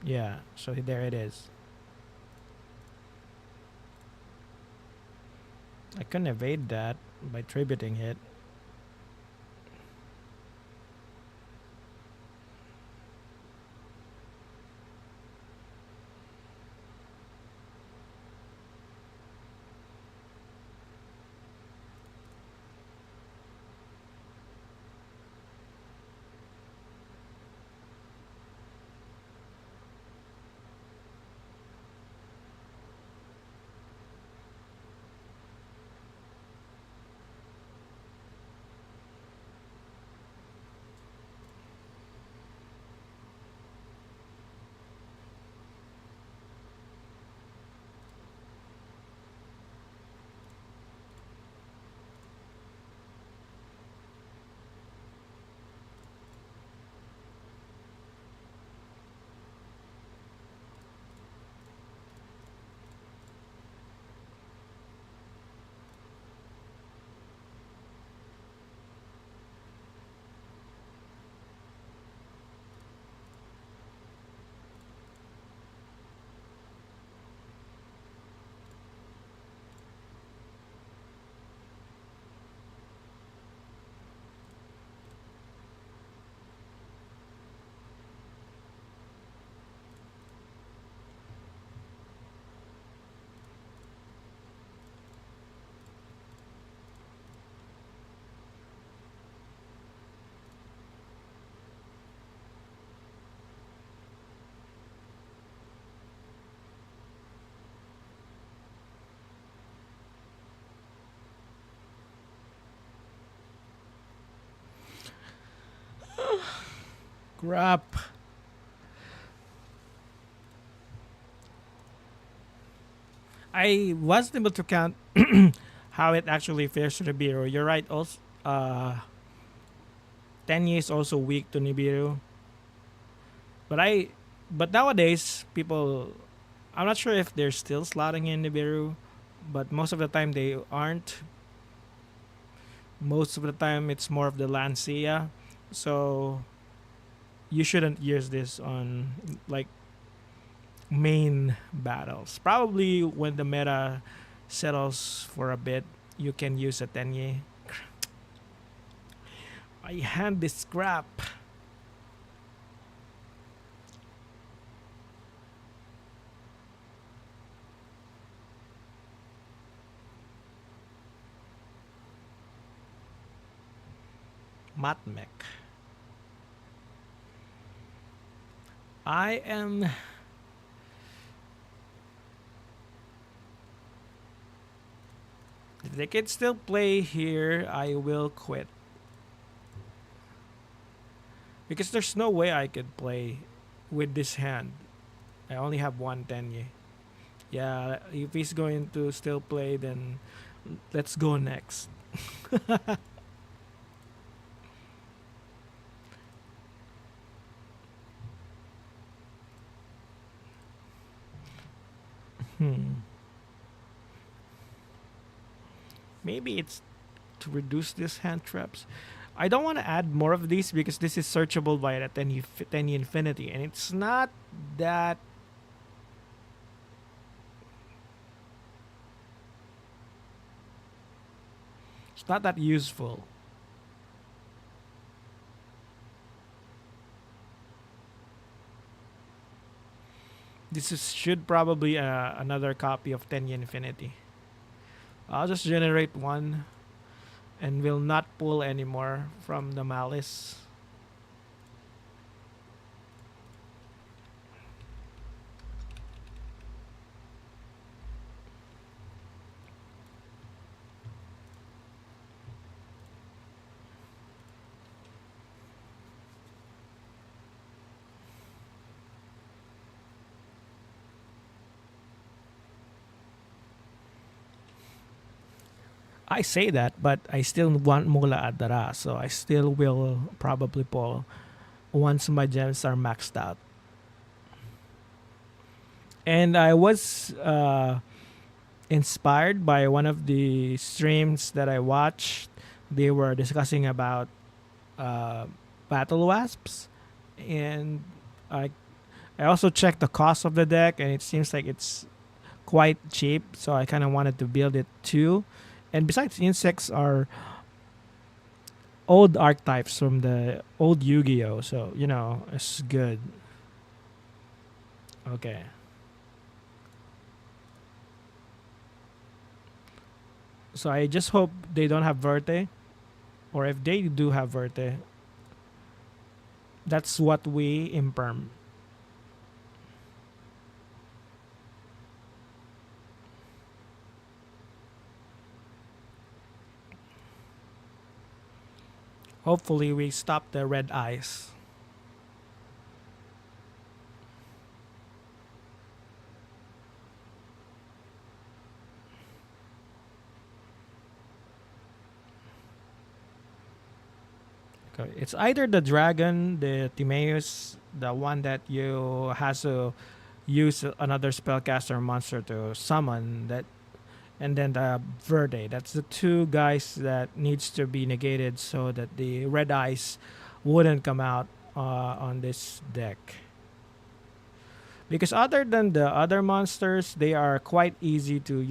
Yeah, so there it is. I can evade that by tributing it. Crap. I wasn't able to count how it actually fares to Nibiru. You're right. Also, Tenyi is also weak to Nibiru. But but nowadays people, I'm not sure if they're still slotting in Nibiru, but most of the time they aren't. Most of the time it's more of the Lancia, so you shouldn't use this on like main battles. Probably when the meta settles for a bit, you can use a Tenyi. My hand is crap. Matmech. I am. If they can still play here, I will quit. Because there's no way I could play with this hand. I only have one Tenyi. Yeah, if he's going to still play, then let's go next. Hmm. Maybe it's to reduce this hand traps. I don't want to add more of these because this is searchable by the Tenyi Infinity, and that it's not that useful. Should probably another copy of Tenyi Infinity. I'll just generate one and will not pull anymore from the Malice. I say that, but I still want Mula Adhara, so I still will probably pull once my gems are maxed out. And I was inspired by one of the streams that I watched. They were discussing about uh, battle wasps, and I I also checked the cost of the deck, and it seems like it's quite cheap. So I kind of wanted to build it too. And besides, insects are old archetypes from the old Yu-Gi-Oh, so it's good. Okay. So I just hope they don't have Verte, or if they do have Verte, that's what we imperm. Hopefully we stop the red eyes. Okay. It's either the dragon, the Timaeus, the one that you has to use another spellcaster monster to summon that, and then the Verde. That's the two guys that needs to be negated so that the red eyes wouldn't come out on this deck. Because other than the other monsters, they are quite easy to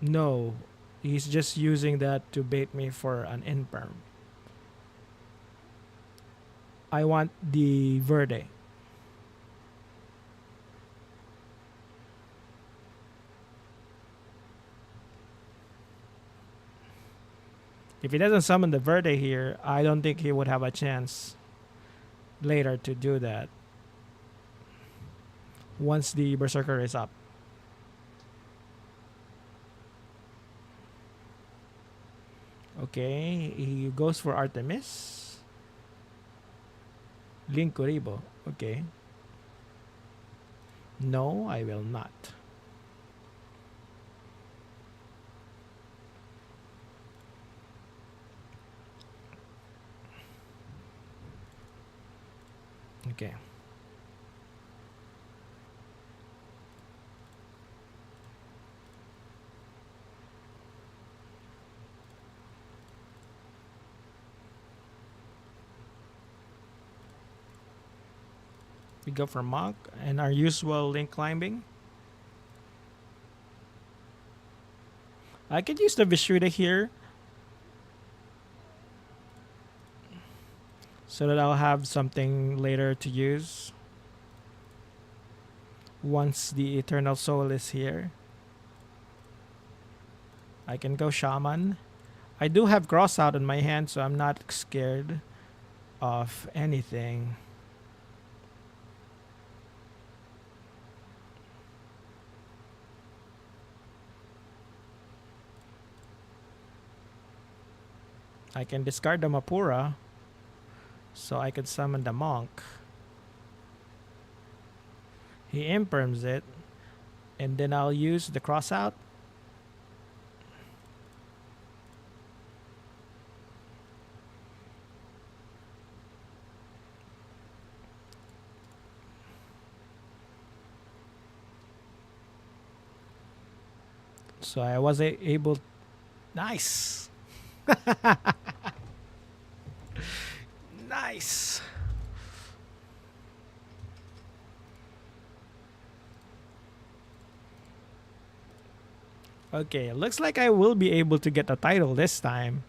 no, he's just using that to bait me for an imperm. I want the Verde. If he doesn't summon the Verde here, I don't think he would have a chance later to do that once the Berserker is up. Okay, he goes for Artemis. Linkuribo. Okay. No, I will not. Okay. We go for Monk and our usual link climbing. I could use the Vishuddha here so that I'll have something later to use once the Eternal Soul is here. I can go Shaman. I do have Cross out in my hand, so I'm not scared of anything. I can discard the Mapura so I could summon the Monk. He imperms it, and then I'll use the Cross out. So I was able. Nice. Nice. Okay, looks like I will be able to get a title this time.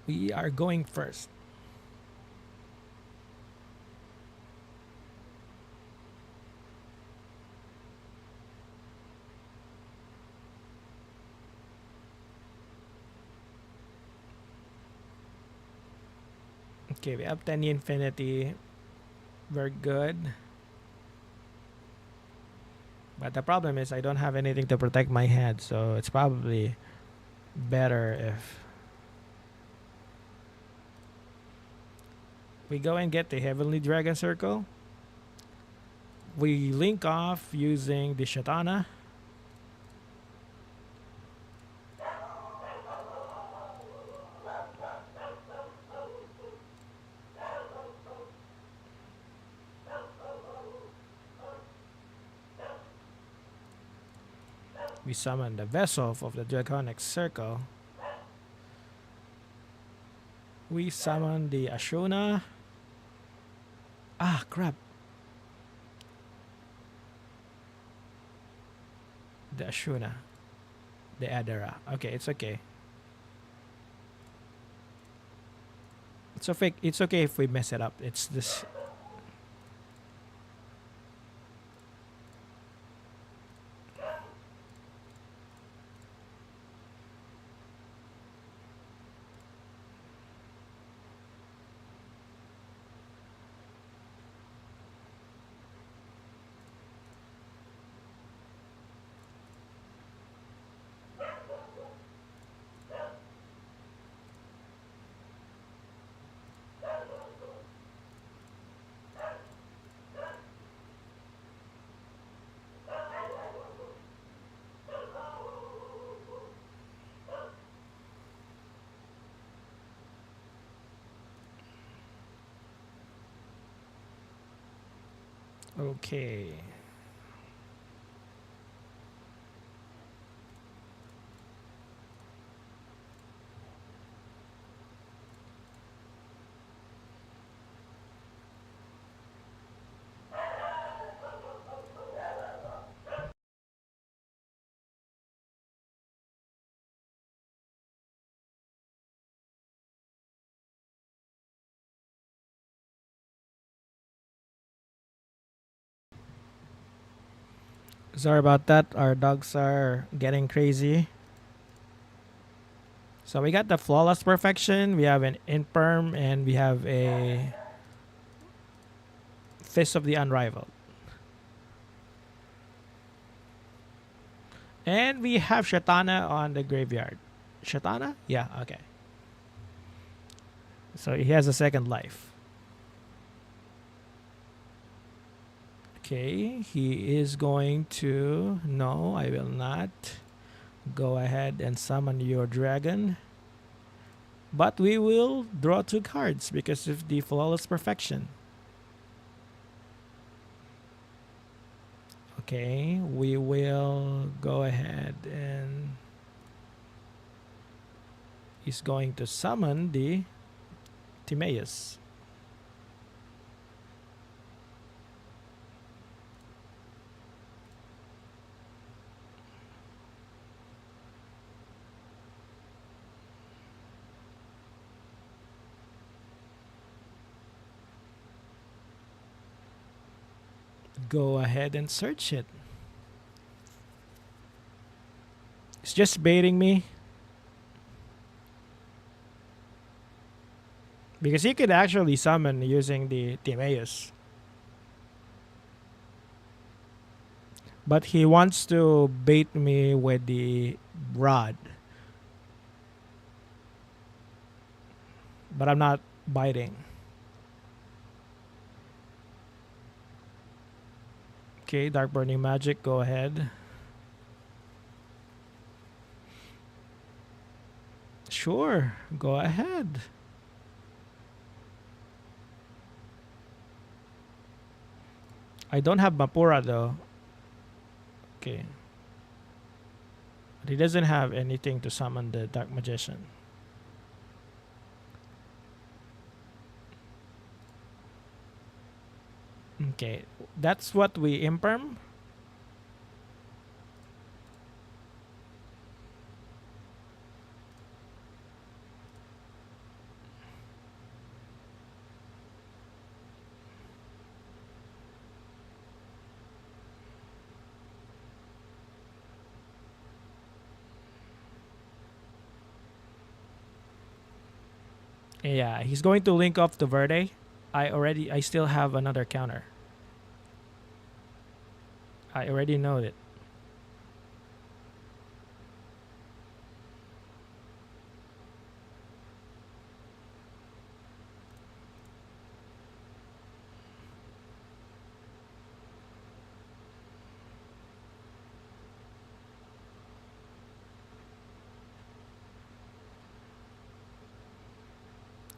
We are going first. Okay, we have Tenyi Infinity. We're good. But the problem is I don't have anything to protect my head, so it's probably better if we go and get the Heavenly Dragon Circle. We link off using the Shatana. We summon the Vessel of the Draconic Circle. We summon the Ashuna. Ah, crap. The Ashuna. The Adhara. Okay, it's okay. It's okay if we mess it up. It's this. Okay. Sorry about that. Our dogs are getting crazy. So we got the Flawless Perfection, we have an Imperm, and we have a Fist of the Unrivaled. And we have Shatana on the graveyard. Shatana? Yeah, okay. So he has a second life. Okay, he is going to... No, I will not. Go ahead and summon your dragon. But we will draw 2 cards because of the Flawless Perfection. Okay, we will go ahead and... He's going to summon the Timaeus. Go ahead and search it. It's just baiting me. Because he could actually summon using the Timaeus. But he wants to bait me with the rod. But I'm not biting. Okay, Dark Burning Magic, go ahead. Sure, go ahead. I don't have Mapura though. Okay. But he doesn't have anything to summon the Dark Magician. Okay, that's what we imperm. Yeah, he's going to link off the Verde. I still have another counter. I already know it.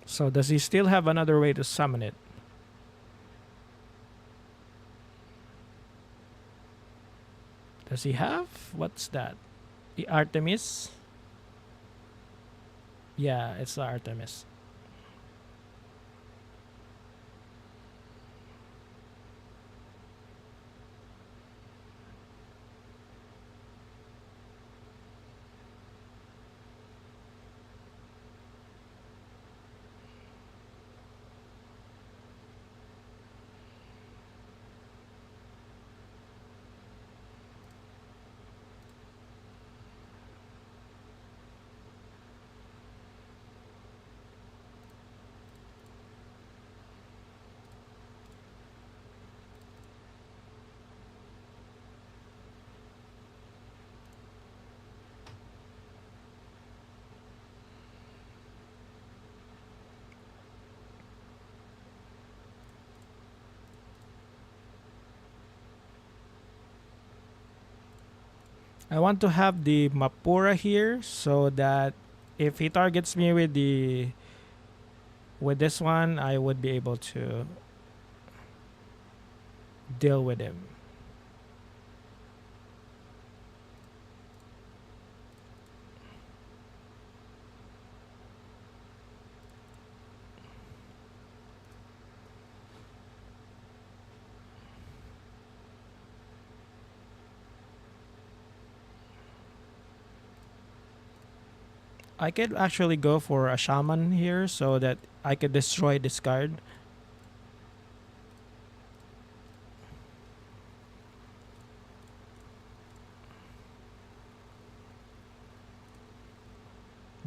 So does he still have another way to summon it? Does he have? What's that? The Artemis? Yeah, it's the Artemis. I want to have the Mapura here so that if he targets me with this one, I would be able to deal with him. I could actually go for a shaman here so that I could destroy this card.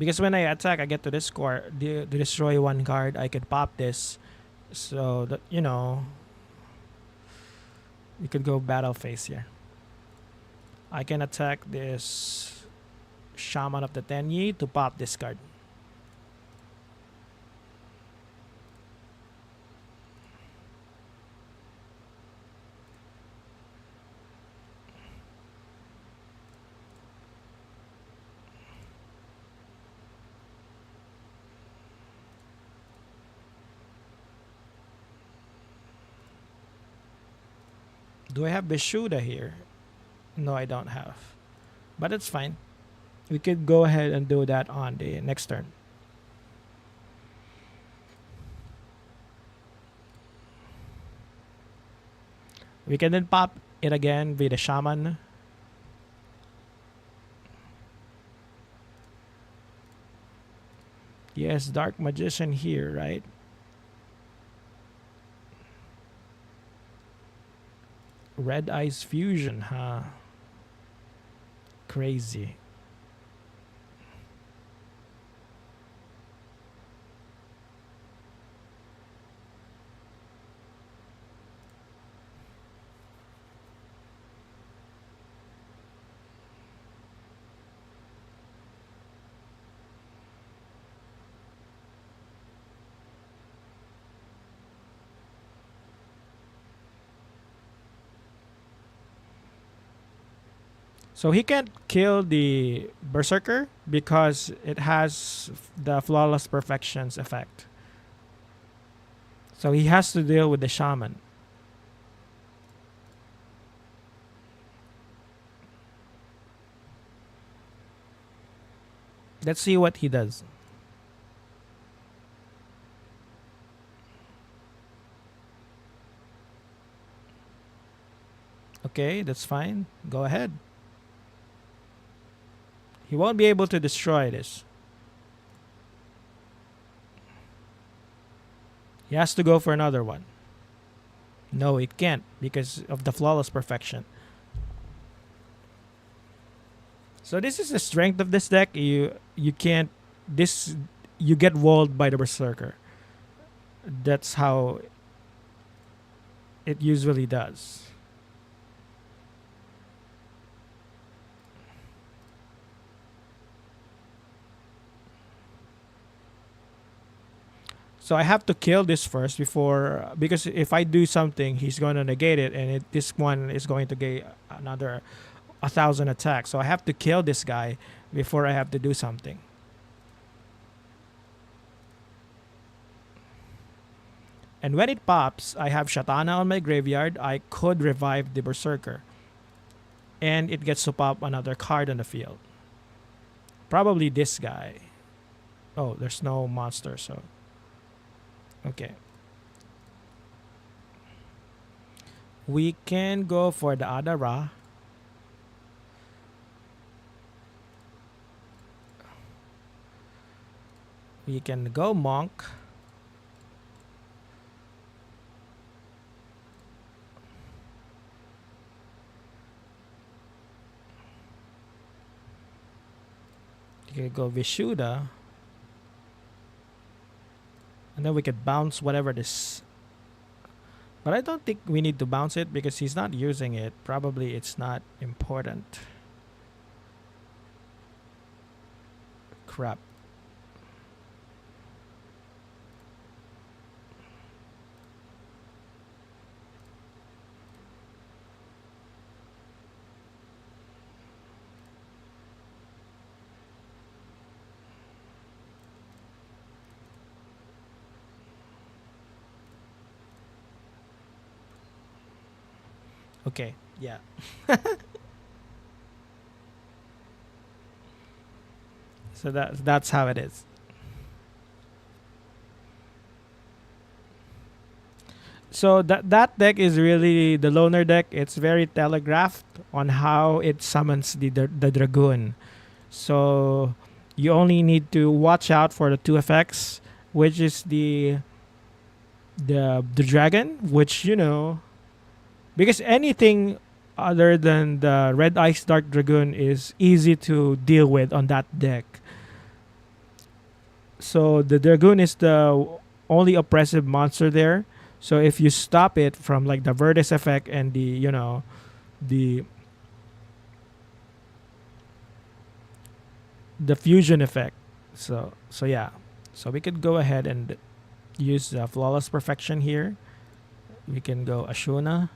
Because when I attack, I get to this score. To destroy one card, I could pop this. So that we could go battle phase here. I can attack this Shaman of the Tenyi to pop this card. Do I have Bishuda here? No, I don't have. But it's fine. We could go ahead and do that on the next turn. We can then pop it again with the Shaman. Yes, Dark Magician here, right? Red Eyes Fusion, huh? Crazy. So he can't kill the Berserker because it has the Flawless Perfections effect. So he has to deal with the Shaman. Let's see what he does. Okay, that's fine. Go ahead. He won't be able to destroy this. He has to go for another one. No, it can't because of the Flawless Perfection. So this is the strength of this deck. You can't you get walled by the Berserker. That's how it usually does. So I have to kill this first before, because if I do something, he's going to negate it, and this one is going to get another 1,000 attacks. So I have to kill this guy before I have to do something. And when it pops, I have Shatana on my graveyard. I could revive the Berserker, and it gets to pop another card on the field. Probably this guy. Oh, there's no monster, so okay. We can go for the Adhara. We can go Monk. You can go Vishuddha. And then we could bounce whatever this. But I don't think we need to bounce it because he's not using it. Probably it's not important. Crap. Okay, yeah. So that's how it is. So that deck is really the loner deck. It's very telegraphed on how it summons the Dragoon. So you only need to watch out for the two effects, which is the dragon, which because anything other than the Red Ice Dark Dragoon is easy to deal with on that deck. So the Dragoon is the only oppressive monster there. So if you stop it from like the Vertex effect and the the the fusion effect. So yeah. So we could go ahead and use the flawless perfection here. We can go Ashuna.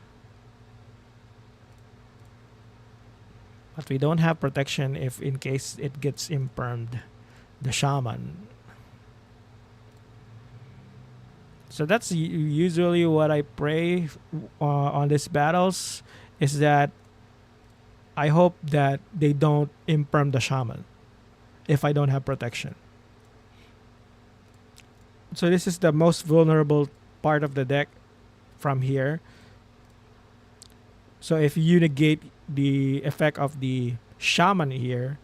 But we don't have protection if in case it gets impermed. The shaman. So that's usually what I pray on these battles, is that I hope that they don't imperm the shaman if I don't have protection. So this is the most vulnerable part of the deck from here. So if you negate the effect of the shaman here,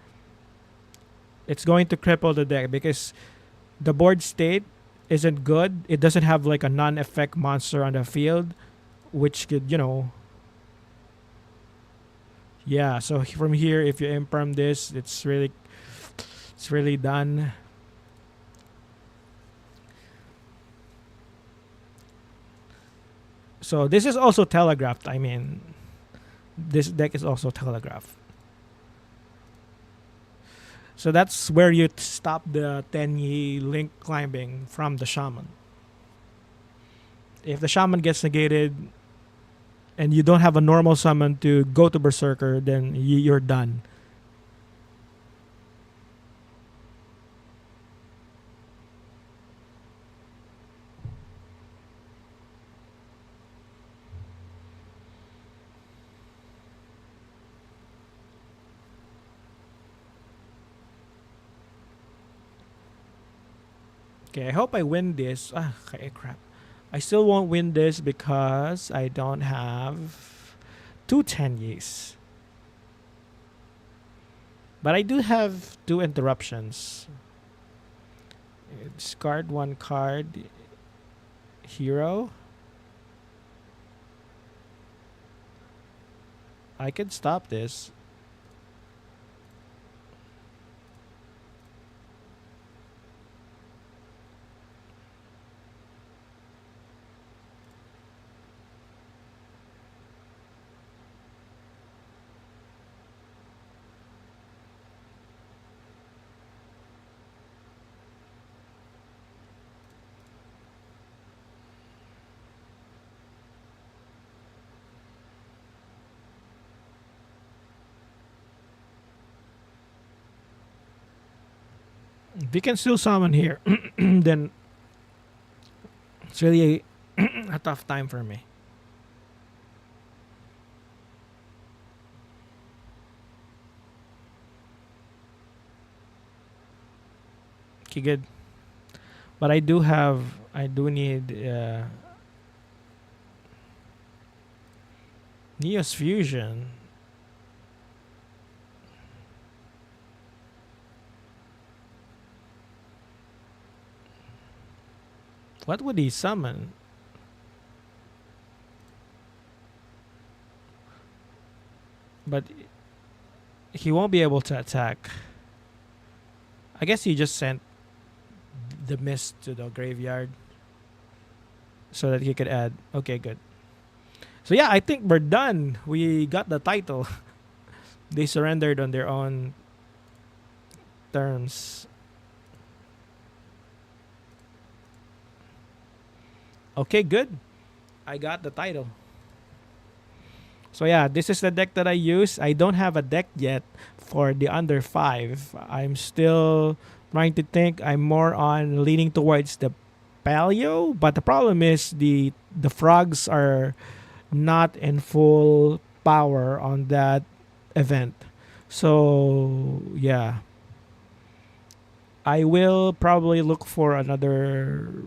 it's going to cripple the deck because the board state isn't good. It doesn't have like a non-effect monster on the field, which could, yeah. So from here, if you imperm this, it's really done. So this is also telegraphed. I mean, this deck is also telegraphed. So that's where you stop the Tenyi link climbing from the shaman. If the shaman gets negated and you don't have a normal summon to go to Berserker, then you're done. Okay, I hope I win this. Okay, crap. I still won't win this because I don't have two Tenyis. But I do have two interruptions. Discard one card. Hero. I could stop this. If you can still summon here, then it's really a tough time for me. Okay, good. But I do need Neos Fusion. What would he summon? But he won't be able to attack. I guess he just sent the mist to the graveyard so that he could add. Okay, good. So yeah, I think we're done. We got the title. They surrendered on their own terms. Okay, good. I got the title. So yeah, this is the deck that I use. I don't have a deck yet for the under 5. I'm still trying to think. I'm more on leaning towards the paleo, but the problem is the frogs are not in full power on that event. So yeah, I will probably look for another.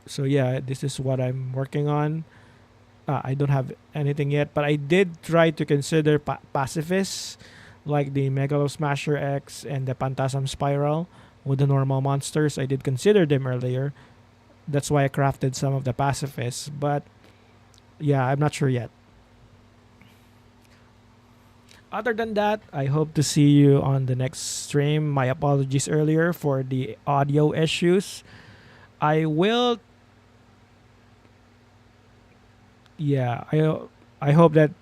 So yeah, this is what I'm working on. I don't have anything yet, but I did try to consider pacifists like the Megalo Smasher X and the Phantasm Spiral with the normal monsters. I did consider them earlier. That's why I crafted some of the pacifists, but yeah, I'm not sure yet. other than that, I hope to see you on the next stream. My apologies earlier for the audio issues. I will. Yeah, I hope that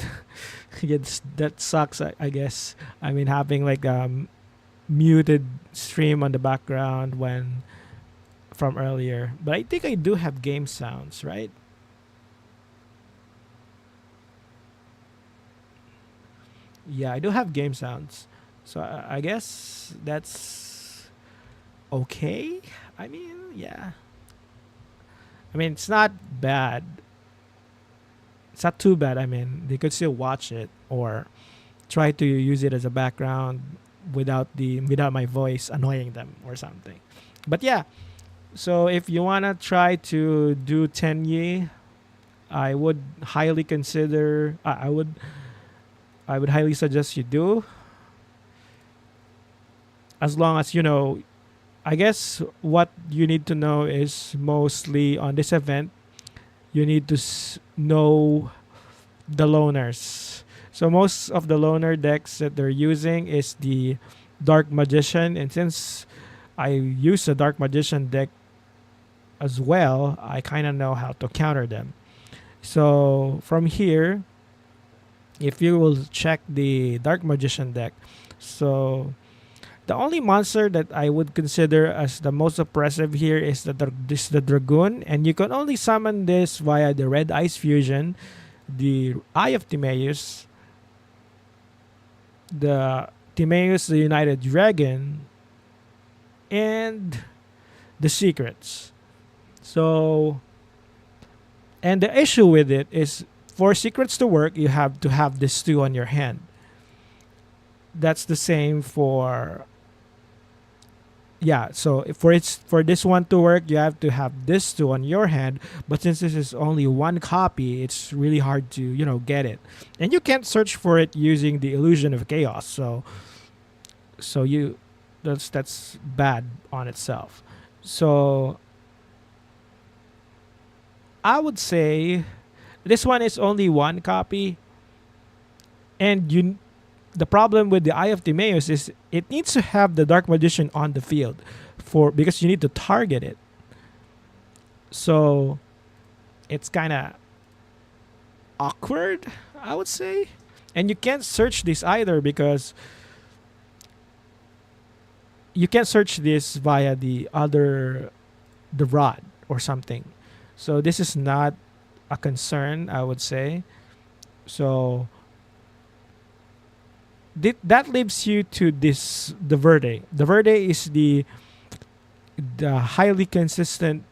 that sucks. I guess. I mean, having like muted stream on the background when from earlier. But I think I do have game sounds, right? Yeah, I do have game sounds. So I guess that's okay. I mean, yeah. I mean, it's not bad. It's not too bad. I mean, they could still watch it or try to use it as a background without my voice annoying them or something. But yeah, so if you wanna try to do Tenyi, I would highly consider. I would highly suggest you do, as long as you know. I guess what you need to know is mostly on this event. You need to know the loners. So most of the loner decks that they're using is the Dark Magician, and since I use a Dark Magician deck as well, I kind of know how to counter them. So from here, if you will check the Dark Magician deck, so the only monster that I would consider as the most oppressive here is the Dragoon, and you can only summon this via the Red Ice Fusion, the Eye of Timaeus, the Timaeus the United Dragon, and the Secrets. So, and the issue with it is for Secrets to work, you have to have this two on your hand. That's the same for, yeah, so for this one to work, you have to have this two on your hand, but since this is only one copy, it's really hard to get it, and you can't search for it using the illusion of chaos. So you that's bad on itself. So I would say this one is only one copy, and the problem with the Eye of Timaeus is it needs to have the Dark Magician on the field because you need to target it. So it's kind of awkward, I would say. And you can't search this either because you can't search this via the rod or something. So this is not a concern, I would say. So that leaves you to the Verde. The Verde is the highly consistent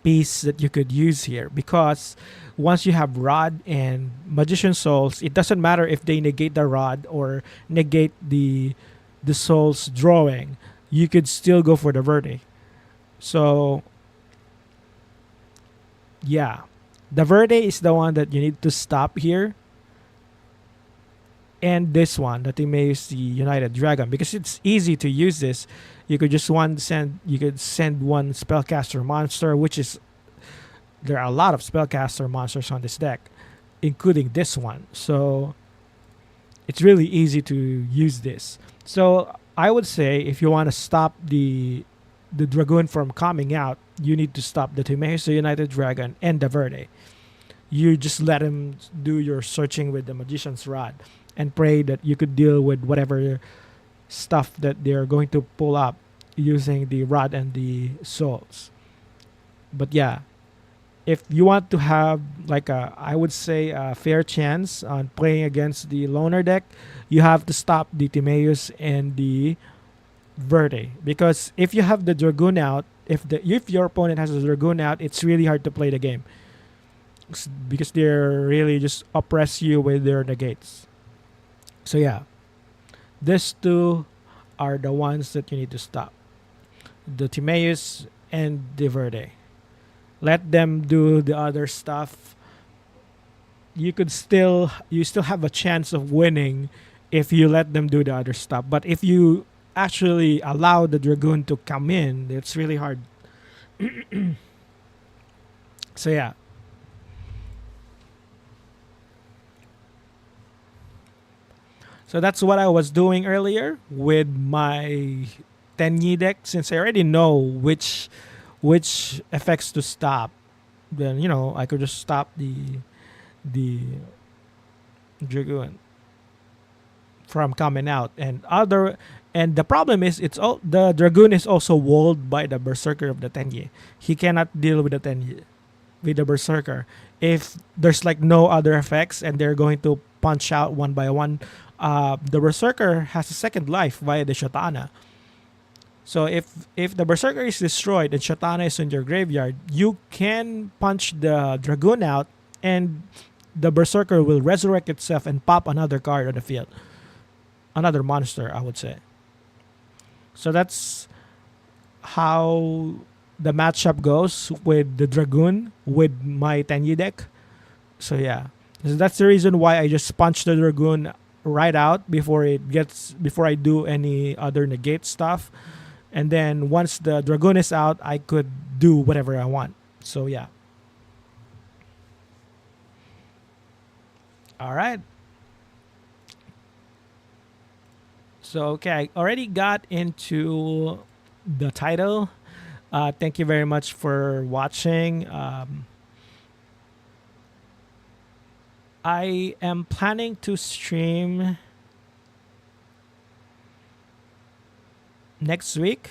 piece that you could use here, because once you have Rod and Magician Souls, it doesn't matter if they negate the Rod or negate the Souls drawing, you could still go for the Verde. So yeah, the Verde is the one that you need to stop here, and this one that they may use the United Dragon, because it's easy to use this. You could just send one spellcaster monster, which is, there are a lot of spellcaster monsters on this deck, including this one. So it's really easy to use this. So I would say if you want to stop the Dragoon from coming out, you need to stop the Timaeus United Dragon and the Verde. You just let him do your searching with the Magician's Rod and pray that you could deal with whatever stuff that they're going to pull up using the Rod and the Souls. But yeah, if you want to have I would say a fair chance on playing against the loner deck, you have to stop the Timaeus and the Verde, because if you have the Dragoon out, if your opponent has a Dragoon out, it's really hard to play the game because they're really just oppress you with their negates. So yeah, these two are the ones that you need to stop: the Timaeus and the Verde. Let them do the other stuff. You still have a chance of winning if you let them do the other stuff. But if you actually allow the Dragoon to come in, it's really hard. So yeah. So that's what I was doing earlier with my Tenyi deck. Since I already know which effects to stop, then I could just stop the Dragoon from coming out. And the problem is, the Dragoon is also walled by the Berserker of the Tenyi. He cannot deal with the Tenyi, with the Berserker. If there's like no other effects and they're going to punch out one by one, the Berserker has a second life via the Shatana. So if the Berserker is destroyed and Shatana is in your graveyard, you can punch the Dragoon out, and the Berserker will resurrect itself and pop another card on the field, another monster, I would say. So that's how the matchup goes with the Dragoon with my Tenyi deck. So yeah, so that's the reason why I just punch the Dragoon right out before I do any other negate stuff. And then once the Dragoon is out, I could do whatever I want. So yeah. All right. So okay, I already got into the title. Thank you very much for watching. I am planning to stream next week.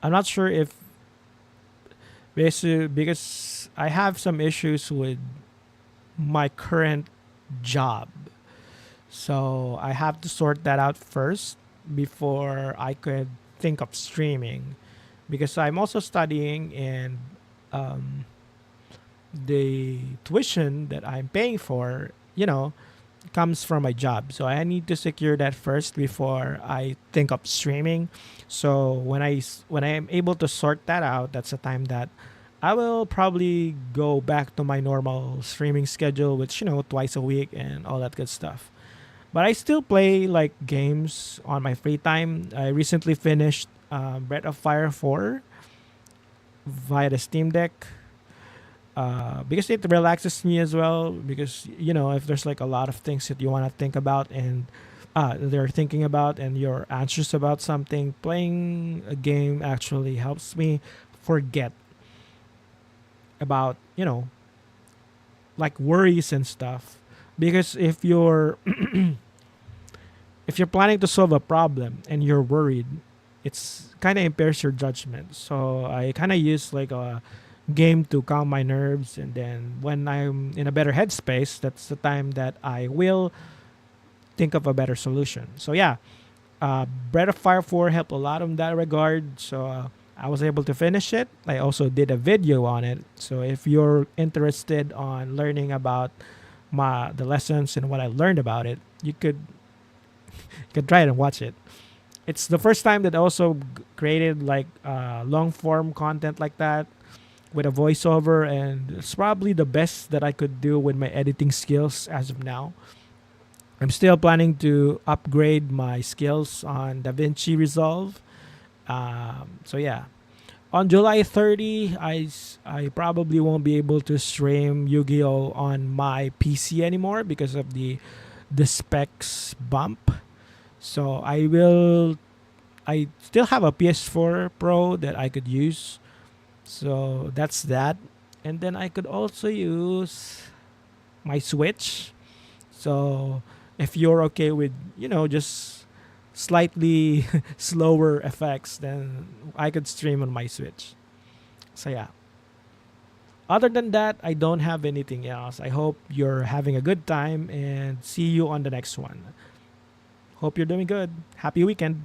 I'm not sure if basically because I have some issues with my current job. So I have to sort that out first before I could think of streaming, because I'm also studying, and um, the tuition that I'm paying for, comes from my job. So I need to secure that first before I think of streaming. So when I am able to sort that out, that's the time that I will probably go back to my normal streaming schedule, which twice a week and all that good stuff. But I still play like games on my free time. I recently finished Breath of Fire 4 via the Steam Deck, because it relaxes me as well. Because if there's like a lot of things that you want to think about, and they're thinking about, and you're anxious about something, playing a game actually helps me forget about like worries and stuff. Because if you're planning to solve a problem and you're worried, it's kind of impairs your judgment. So I kind of use like a game to calm my nerves, and then when I'm in a better headspace, that's the time that I will think of a better solution. So yeah, Breath of Fire 4 helped a lot in that regard. So I was able to finish it. I also did a video on it. So if you're interested on learning about the lessons and what I learned about it, you could try it and watch it. It's the first time that I also created like long form content like that with a voiceover, and it's probably the best that I could do with my editing skills as of now. I'm still planning to upgrade my skills on DaVinci Resolve. So yeah, on July 30, I probably won't be able to stream Yu-Gi-Oh on my PC anymore because of the specs bump. So I still have a PS4 Pro that I could use. So that's that. And then I could also use my Switch. So if you're okay with, just slightly slower effects, then I could stream on my Switch. So yeah. Other than that, I don't have anything else. I hope you're having a good time, and see you on the next one. Hope you're doing good. Happy weekend.